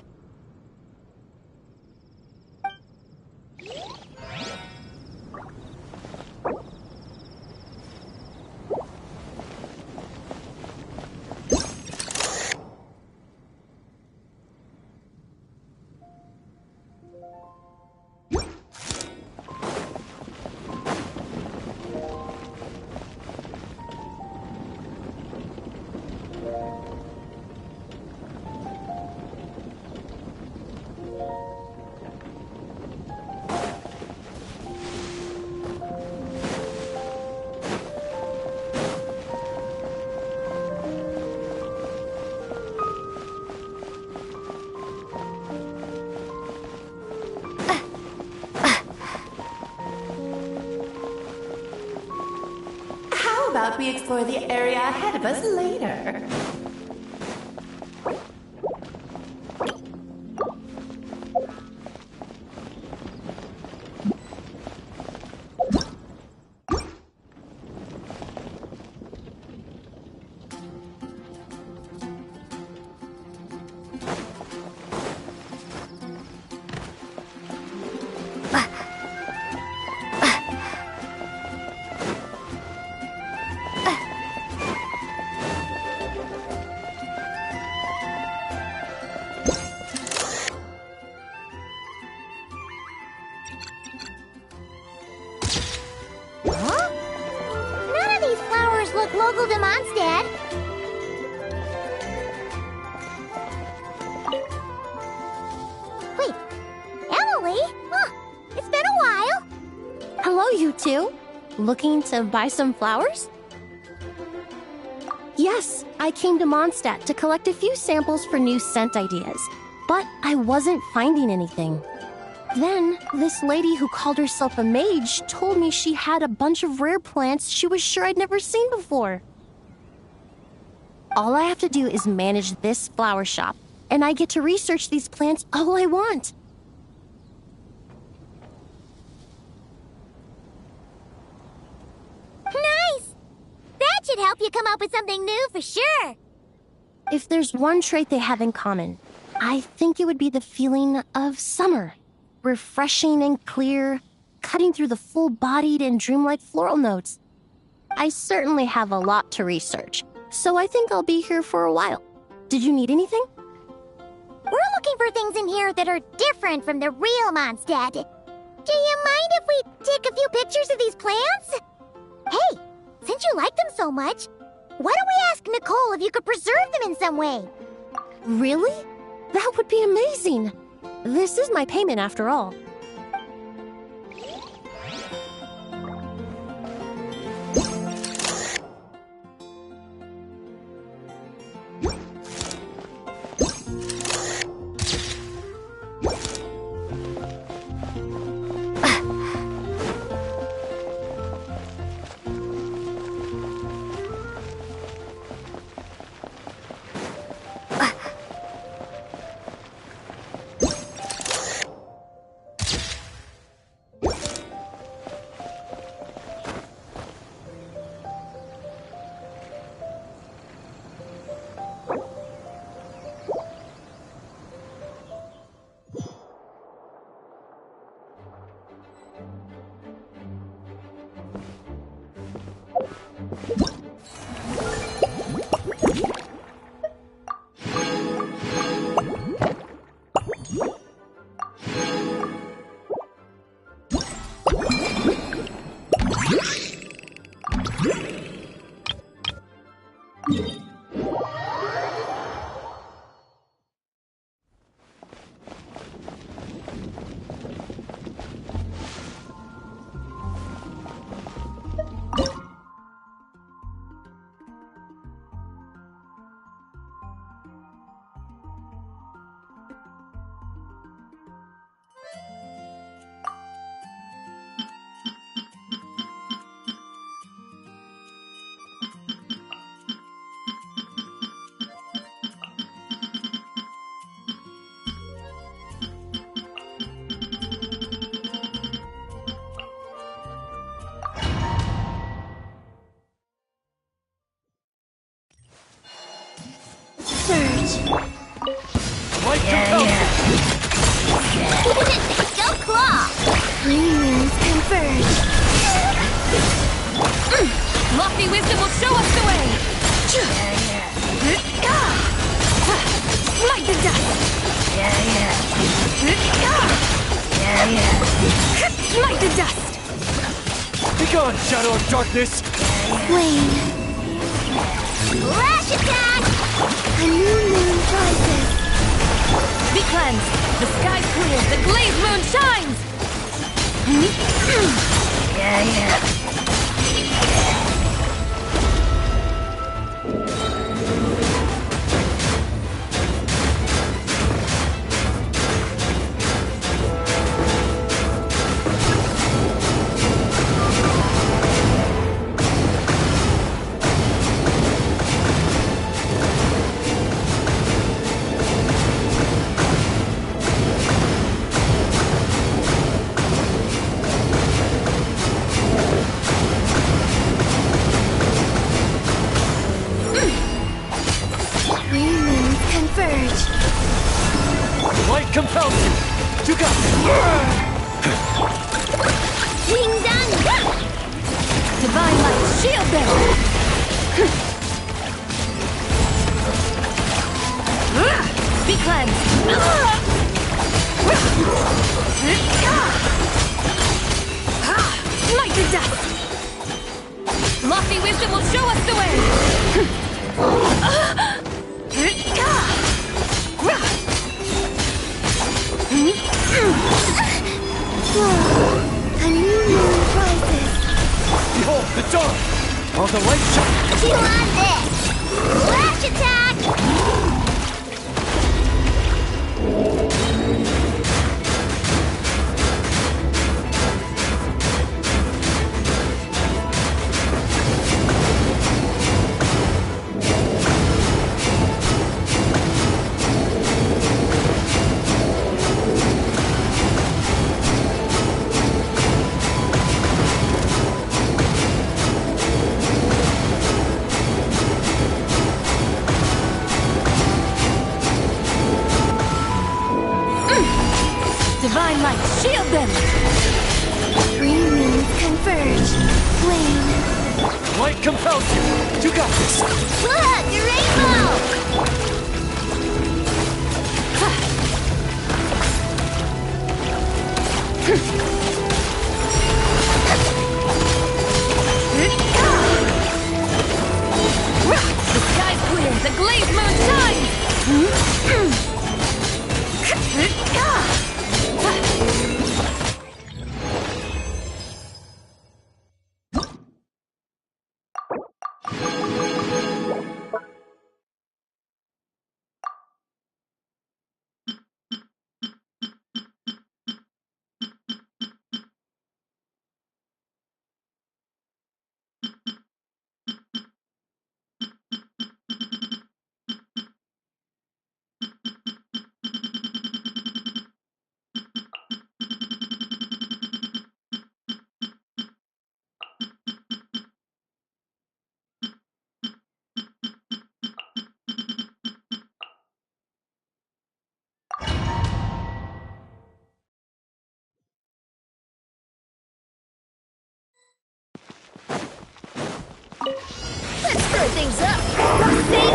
How about we explore the area ahead of us later? Look local to Mondstadt. Wait, Emily? Huh, it's been a while. Hello, you two. Looking to buy some flowers? Yes, I came to Mondstadt to collect a few samples for new scent ideas, but I wasn't finding anything. Then, this lady who called herself a mage told me she had a bunch of rare plants she was sure I'd never seen before. All I have to do is manage this flower shop, and I get to research these plants all I want. Nice! That should help you come up with something new for sure. If there's one trait they have in common, I think it would be the feeling of summer. Refreshing and clear, cutting through the full-bodied and dreamlike floral notes. I certainly have a lot to research, so I think I'll be here for a while. Did you need anything? We're looking for things in here that are different from the real Mondstadt. Do you mind if we take a few pictures of these plants? Hey, since you like them so much, why don't we ask Nicole if you could preserve them in some way? Really? That would be amazing. This is my payment after all. Go claw! Green converge. Lofty wisdom will show us the way. Light the dust. Light the dust. Be gone, shadow of darkness! Wayne. Lash attack! A new moon rises. Be cleansed. The sky's clear. The glazed moon shines. Compels you! You got Ding dong! Divine light, shield them! Be cleansed! Light the dust! Lofty wisdom will show us the way! A new moon rises. Behold, the dawn! All the light shine! You on this! Lash attack! Divine light, shield them! Green moons converge. Flame. Light compels you! You got this! Look, the rainbow! The sky's clear, the glazed moon shines! Let's stir things up! See?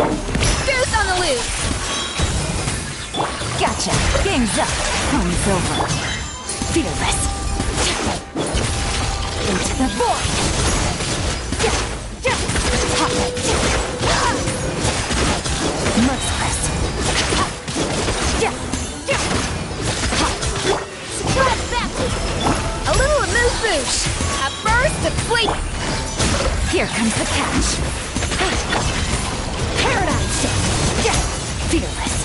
Goose on the loose! Gotcha! Game's up! Time's over! Feel this! Into the void! fearless.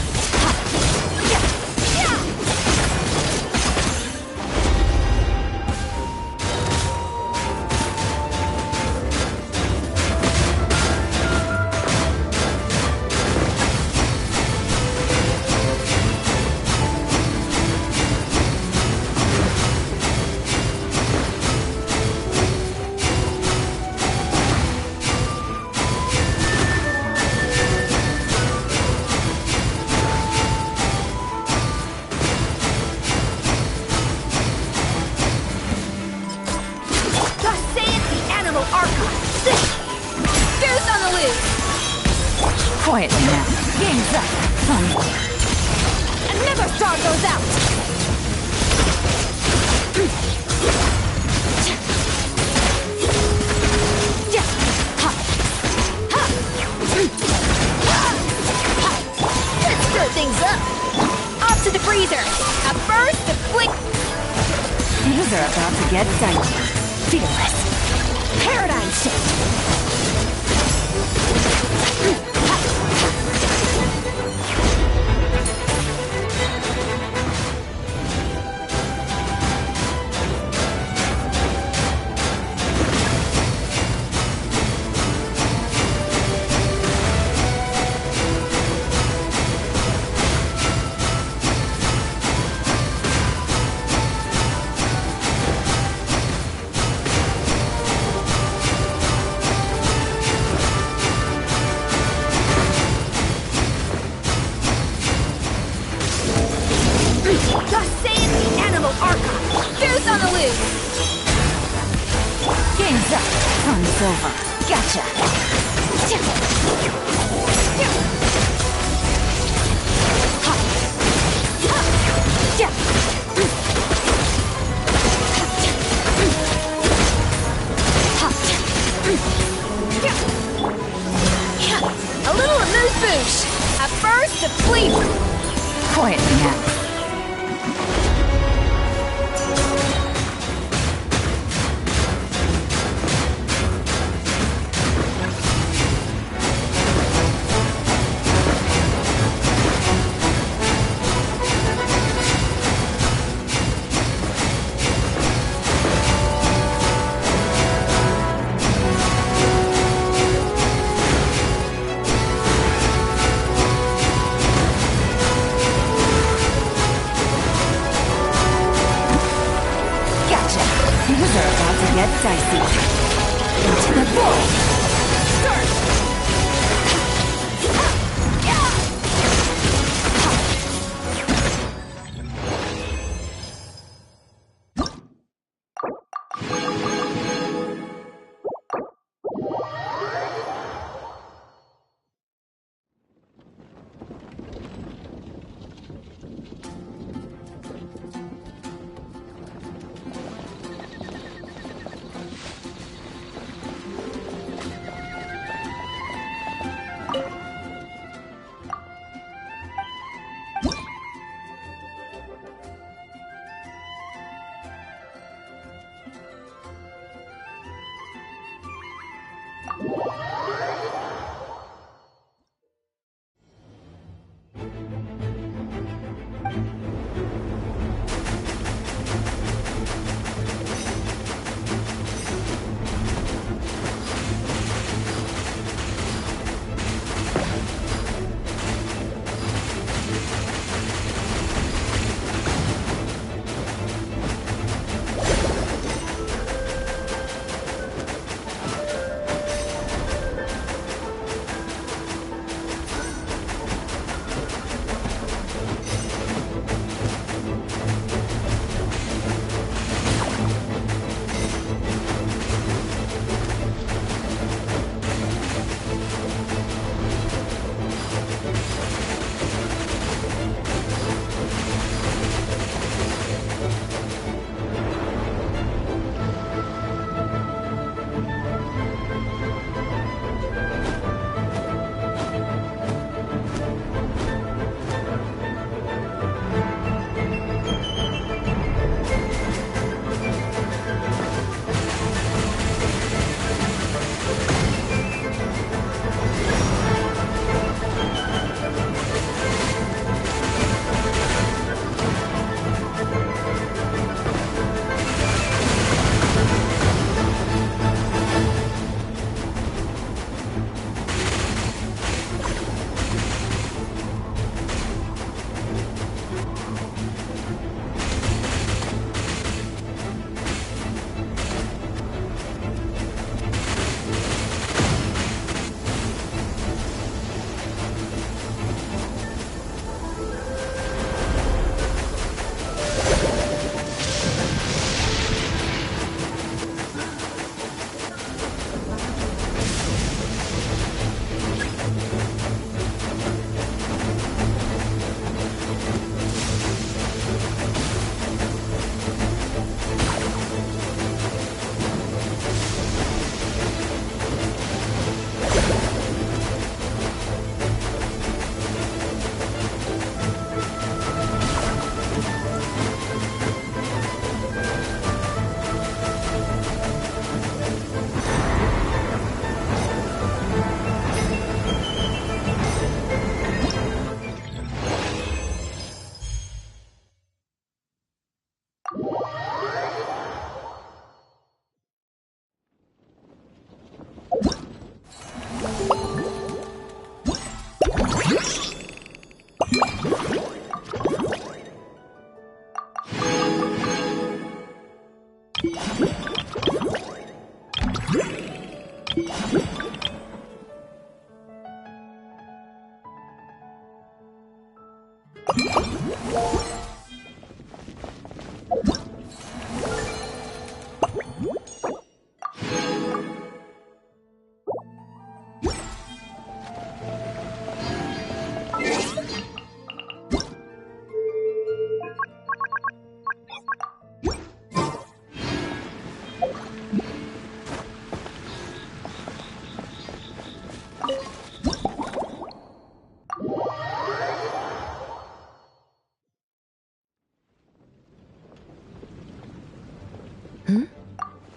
Quietly now. Game's up. Homeward. Another star goes out! Let's stir things up! Off to the freezer! A burst of blink! Things are about to get dicey. Fearless. Paradigm shift! Game's up. Fun's over. Gotcha. A little amuse-bouche. A burst of sleep. Quietly now.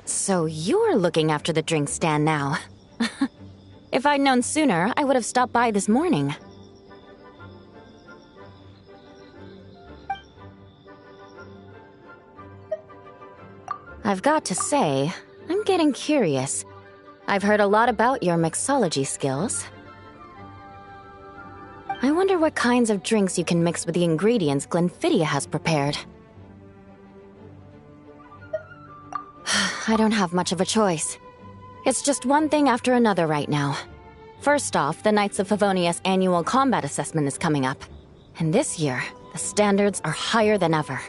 So you're looking after the drink stand now. If I'd known sooner, I would have stopped by this morning. I've got to say, I'm getting curious. I've heard a lot about your mixology skills. I wonder what kinds of drinks you can mix with the ingredients Glenfiddich has prepared. I don't have much of a choice. It's just one thing after another right now. First off, the Knights of Favonius annual combat assessment is coming up. And this year, the standards are higher than ever.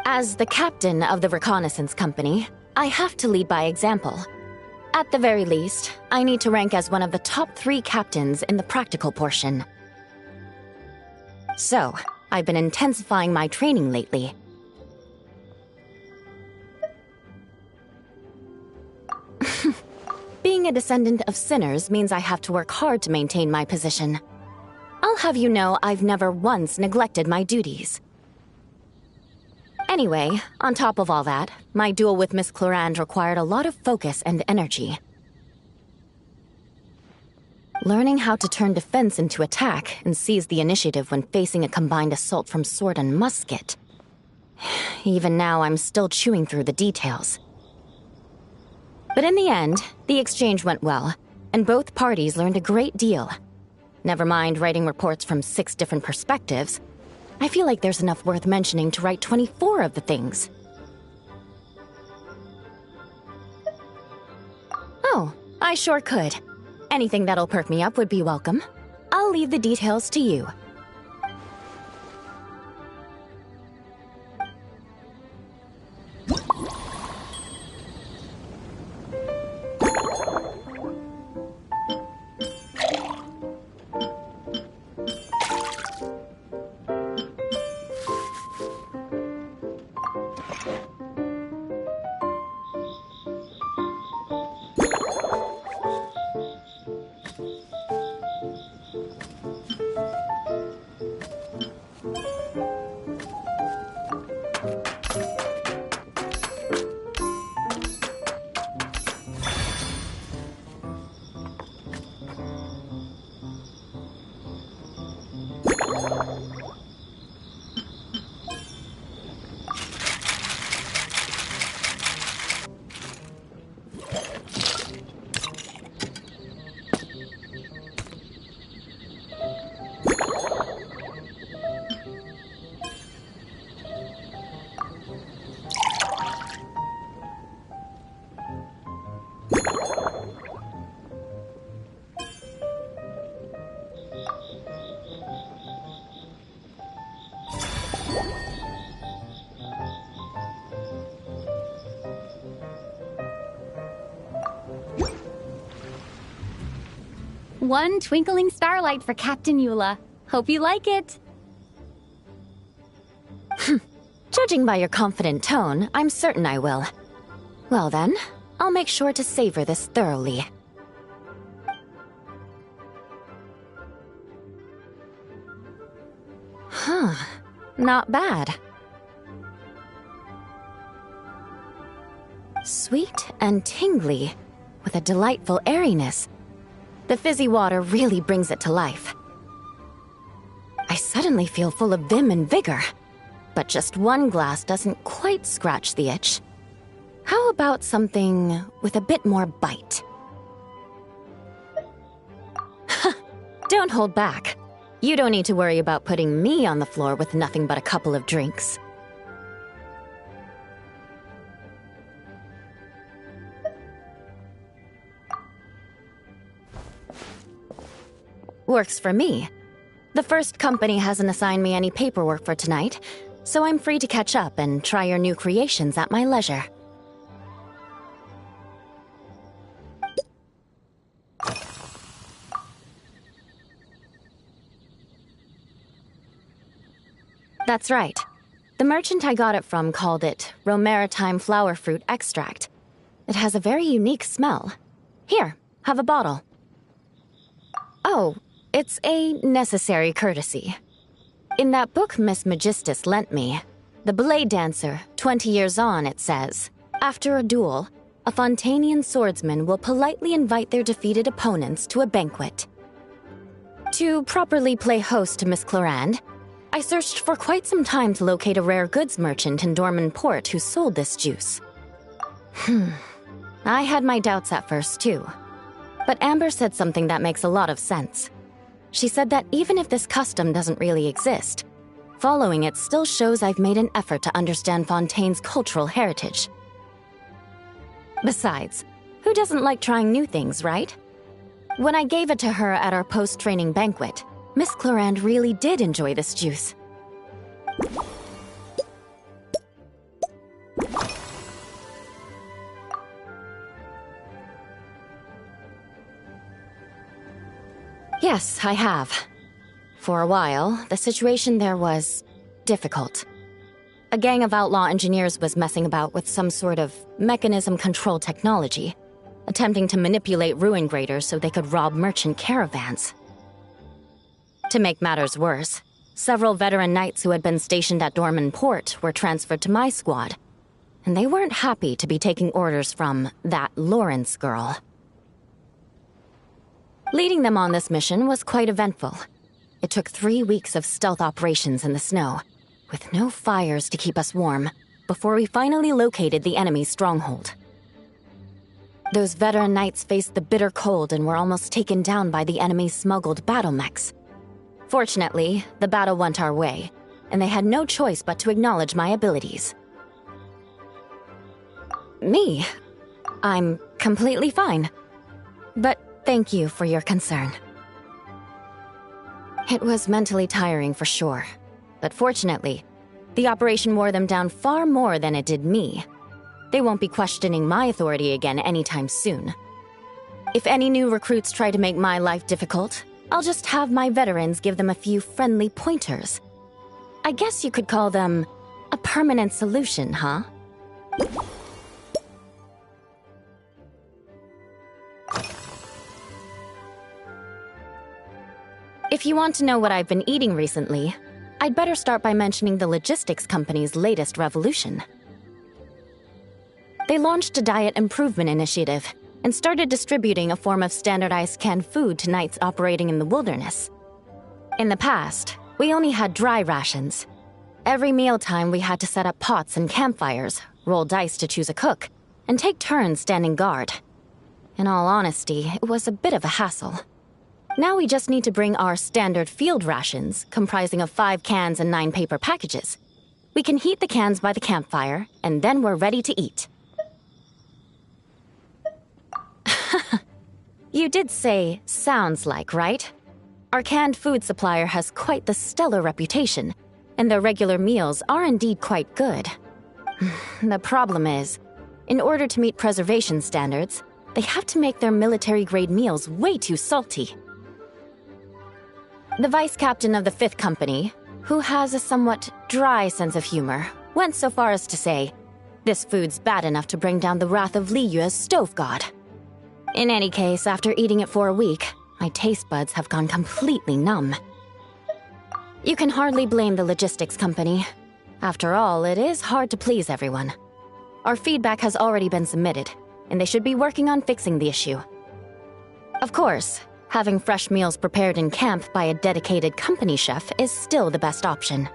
As the captain of the reconnaissance company, I have to lead by example. At the very least, I need to rank as one of the top 3 captains in the practical portion. So, I've been intensifying my training lately. Being a descendant of sinners means I have to work hard to maintain my position. I'll have you know I've never once neglected my duties. Anyway, on top of all that, my duel with Miss Clorand required a lot of focus and energy. Learning how to turn defense into attack and seize the initiative when facing a combined assault from sword and musket. Even now, I'm still chewing through the details. But in the end, the exchange went well, and both parties learned a great deal. Never mind writing reports from 6 different perspectives, I feel like there's enough worth mentioning to write 24 of the things. Oh, I sure could. Anything that'll perk me up would be welcome. I'll leave the details to you. One twinkling starlight for Captain Eula. Hope you like it. Judging by your confident tone, I'm certain I will. Well then, I'll make sure to savor this thoroughly. Huh, not bad. Sweet and tingly, with a delightful airiness. The fizzy water really brings it to life. I suddenly feel full of vim and vigor, but just one glass doesn't quite scratch the itch. How about something with a bit more bite? Don't hold back. You don't need to worry about putting me on the floor with nothing but a couple of drinks. Works for me. The first company hasn't assigned me any paperwork for tonight, so I'm free to catch up and try your new creations at my leisure. That's right. The merchant I got it from called it Romaritime flower fruit extract. It has a very unique smell. Here, have a bottle. Oh, it's a necessary courtesy. In that book Miss Magistus lent me, The Blade Dancer, 20 years on, it says, after a duel, a Fontanian swordsman will politely invite their defeated opponents to a banquet. To properly play host to Miss Clorand, I searched for quite some time to locate a rare goods merchant in Dorman Port who sold this juice. I had my doubts at first, too. But Amber said something that makes a lot of sense. She said that even if this custom doesn't really exist, following it still shows I've made an effort to understand Fontaine's cultural heritage. Besides, who doesn't like trying new things, right? When I gave it to her at our post-training banquet, Miss Clorand really did enjoy this juice. Yes, I have. For a while, the situation there was difficult. A gang of outlaw engineers was messing about with some sort of mechanism control technology, attempting to manipulate ruin graders so they could rob merchant caravans. To make matters worse, several veteran knights who had been stationed at Dorman Port were transferred to my squad, and they weren't happy to be taking orders from that Lawrence girl. Leading them on this mission was quite eventful. It took 3 weeks of stealth operations in the snow, with no fires to keep us warm, before we finally located the enemy's stronghold. Those veteran knights faced the bitter cold and were almost taken down by the enemy's smuggled battle mechs. Fortunately, the battle went our way, and they had no choice but to acknowledge my abilities. Me? I'm completely fine. But thank you for your concern. It was mentally tiring for sure, but fortunately, the operation wore them down far more than it did me. They won't be questioning my authority again anytime soon. If any new recruits try to make my life difficult, I'll just have my veterans give them a few friendly pointers. I guess you could call them a permanent solution, huh? If you want to know what I've been eating recently, I'd better start by mentioning the logistics company's latest revolution. They launched a diet improvement initiative and started distributing a form of standardized canned food to knights operating in the wilderness. In the past, we only had dry rations. Every mealtime we had to set up pots and campfires, roll dice to choose a cook, and take turns standing guard. In all honesty, it was a bit of a hassle. Now we just need to bring our standard field rations, comprising of 5 cans and 9 paper packages. We can heat the cans by the campfire, and then we're ready to eat. You did say, sounds like, right? Our canned food supplier has quite the stellar reputation, and their regular meals are indeed quite good. The problem is, in order to meet preservation standards, they have to make their military-grade meals way too salty. The vice captain of the 5th Company, who has a somewhat dry sense of humor, went so far as to say, this food's bad enough to bring down the wrath of Liyue's stove god. In any case, after eating it for a week, my taste buds have gone completely numb. You can hardly blame the logistics company. After all, it is hard to please everyone. Our feedback has already been submitted, and they should be working on fixing the issue. Of course, having fresh meals prepared in camp by a dedicated company chef is still the best option.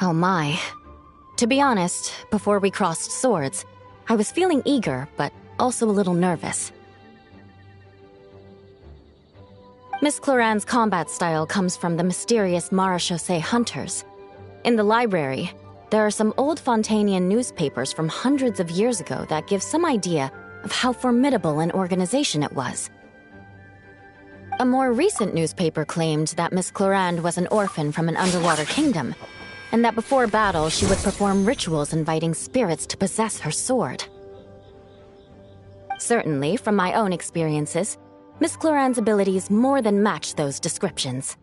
Oh my. To be honest, before we crossed swords, I was feeling eager, but also a little nervous. Miss Cloran's combat style comes from the mysterious Marechaussee hunters. In the library, there are some old Fontanian newspapers from hundreds of years ago that give some idea of how formidable an organization it was. A more recent newspaper claimed that Miss Cloran was an orphan from an underwater kingdom, and that before battle she would perform rituals inviting spirits to possess her sword. Certainly, from my own experiences, Miss Cloran's abilities more than match those descriptions.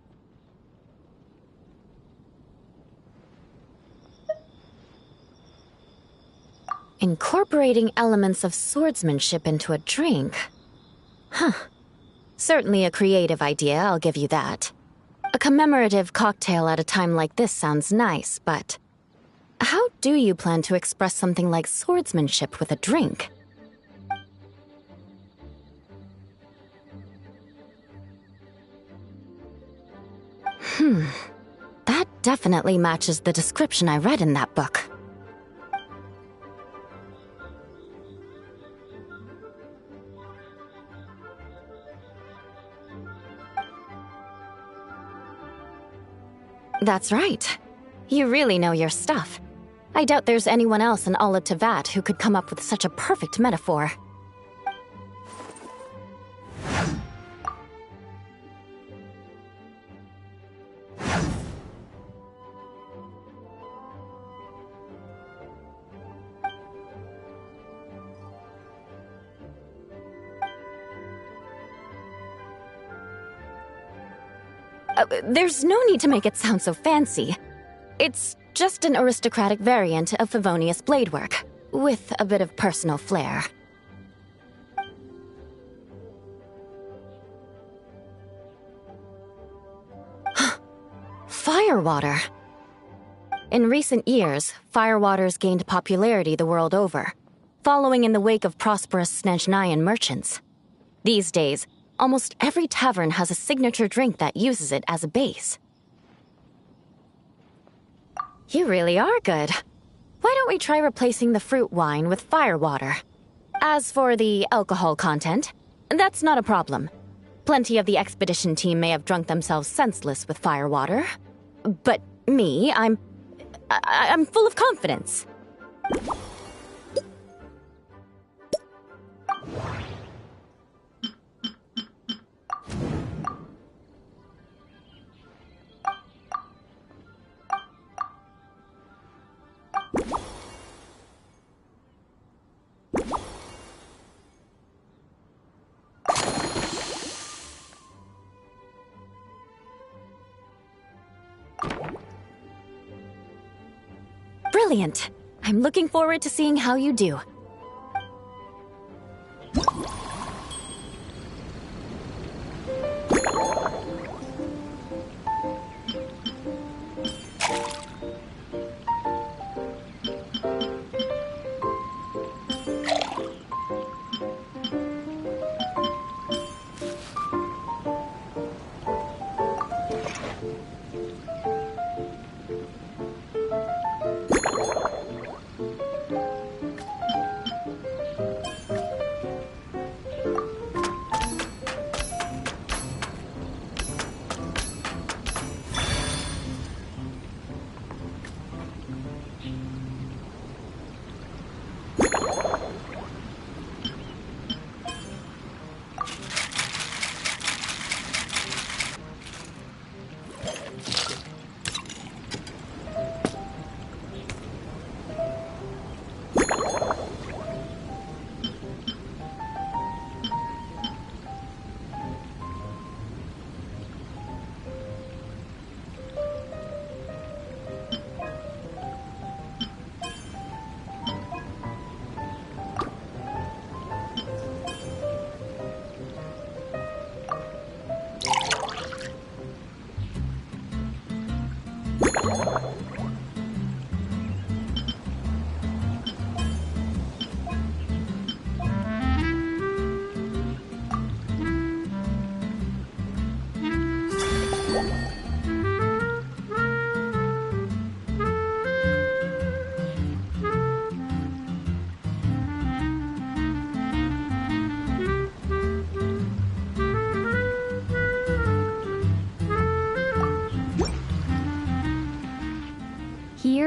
Incorporating elements of swordsmanship into a drink? Huh. Certainly a creative idea, I'll give you that. A commemorative cocktail at a time like this sounds nice, but how do you plan to express something like swordsmanship with a drink? That definitely matches the description I read in that book. That's right. You really know your stuff. I doubt there's anyone else in all of Tevat who could come up with such a perfect metaphor. There's no need to make it sound so fancy. It's just an aristocratic variant of Favonius bladework, with a bit of personal flair. Firewater. In recent years, firewaters gained popularity the world over, following in the wake of prosperous Snezhnayan merchants. These days, almost every tavern has a signature drink that uses it as a base. You really are good. Why don't we try replacing the fruit wine with firewater? As for the alcohol content, that's not a problem. Plenty of the expedition team may have drunk themselves senseless with firewater. But me, I'm full of confidence. Brilliant. I'm looking forward to seeing how you do.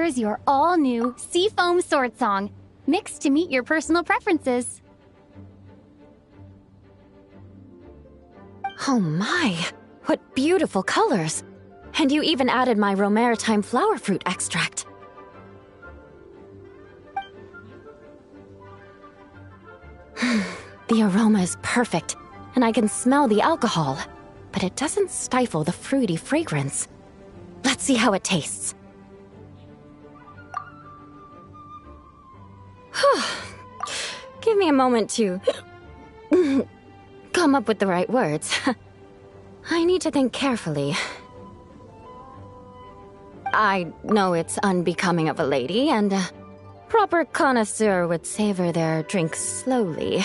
here's your all-new Seafoam Sword Song, mixed to meet your personal preferences. Oh my, what beautiful colors! And you even added my romaritime flower fruit extract. The aroma is perfect, and I can smell the alcohol, but it doesn't stifle the fruity fragrance. Let's see how it tastes. Give me a moment to come up with the right words. I need to think carefully. I know it's unbecoming of a lady, and a proper connoisseur would savor their drink slowly.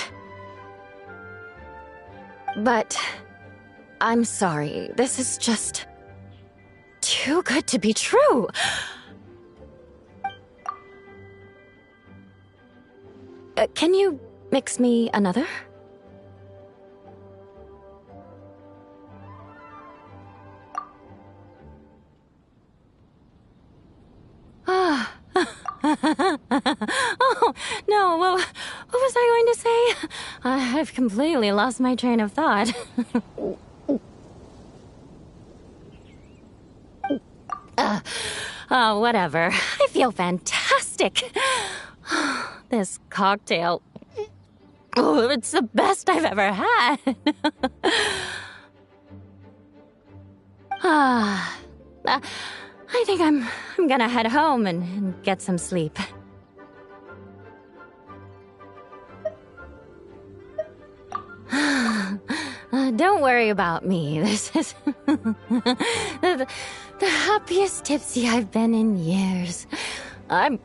But I'm sorry, this is just too good to be true. Can you mix me another? Ah. Oh, no, what was I going to say? I've completely lost my train of thought. Whatever. I feel fantastic. This cocktail... Oh, it's the best I've ever had. I think I'm gonna head home and get some sleep. Don't worry about me. This is the happiest tipsy I've been in years. I'm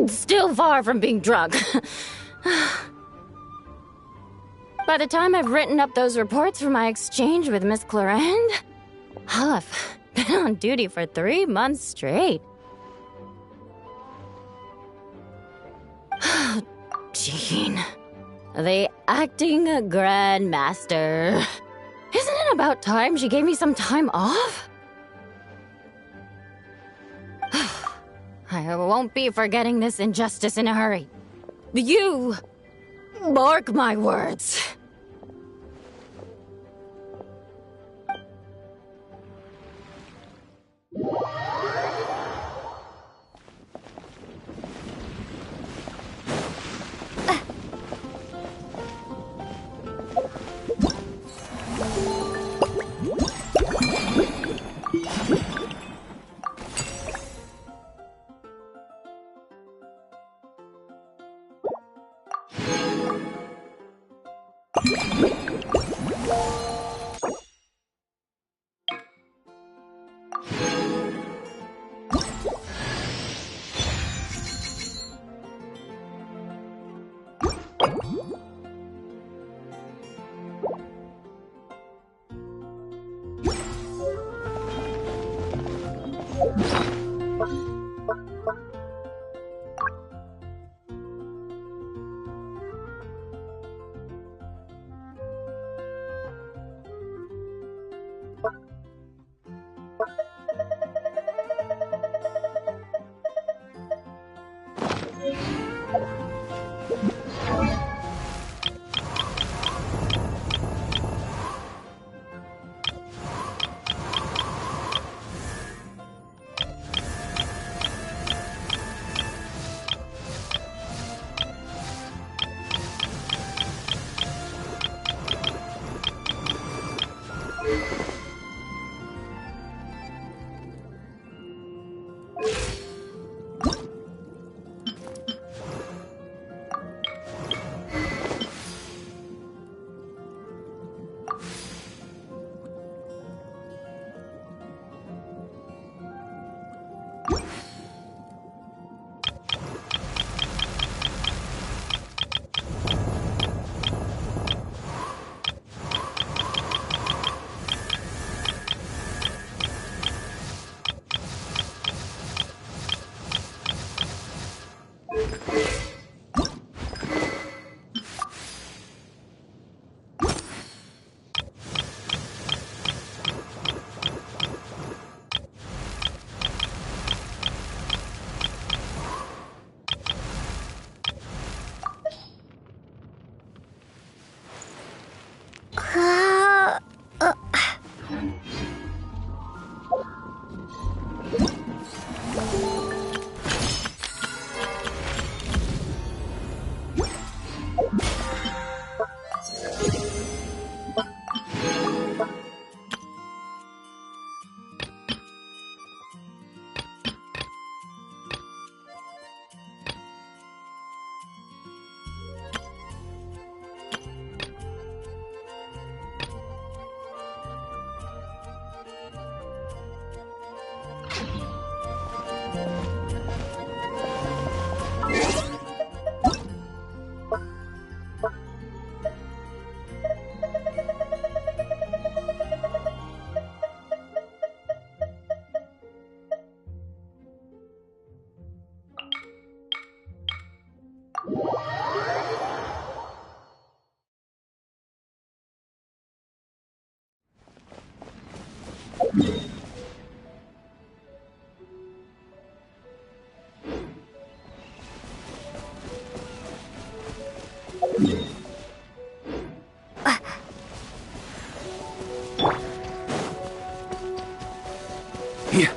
still far from being drunk. By the time I've written up those reports for my exchange with Miss Clarend, I'll have been on duty for 3 months straight. Jean, the acting grandmaster. Isn't it about time she gave me some time off? I won't be forgetting this injustice in a hurry. You mark my words. Yeah.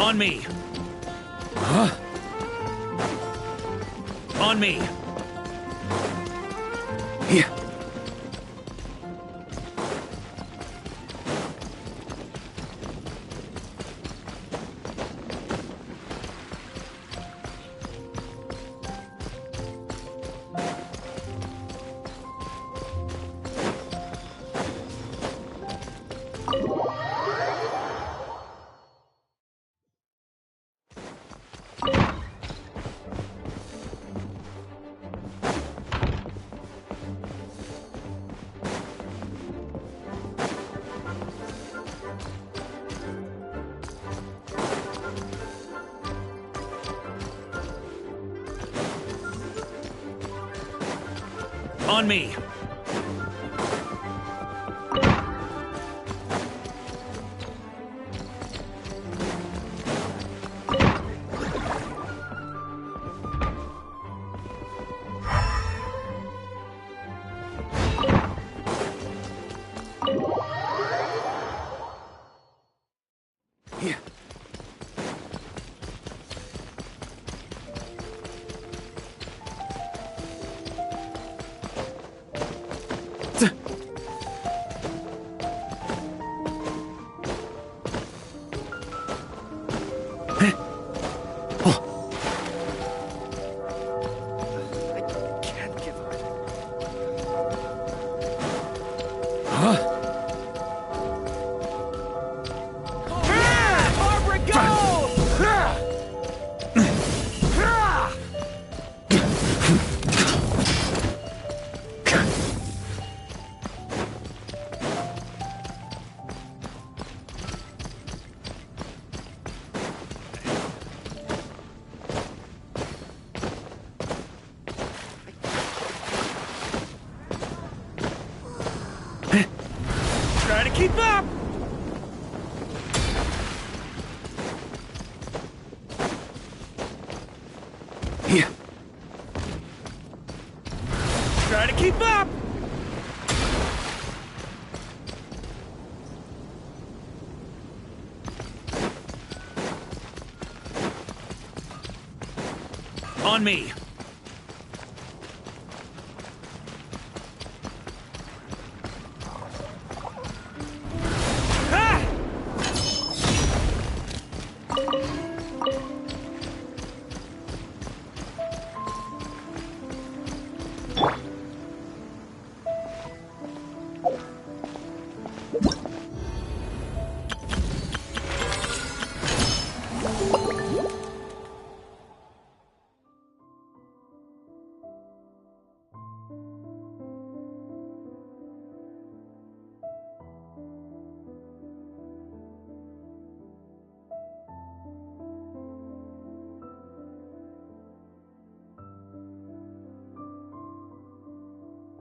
On me! Huh? On me! Yeah. On me! Try to keep up! Yeah. Try to keep up! On me.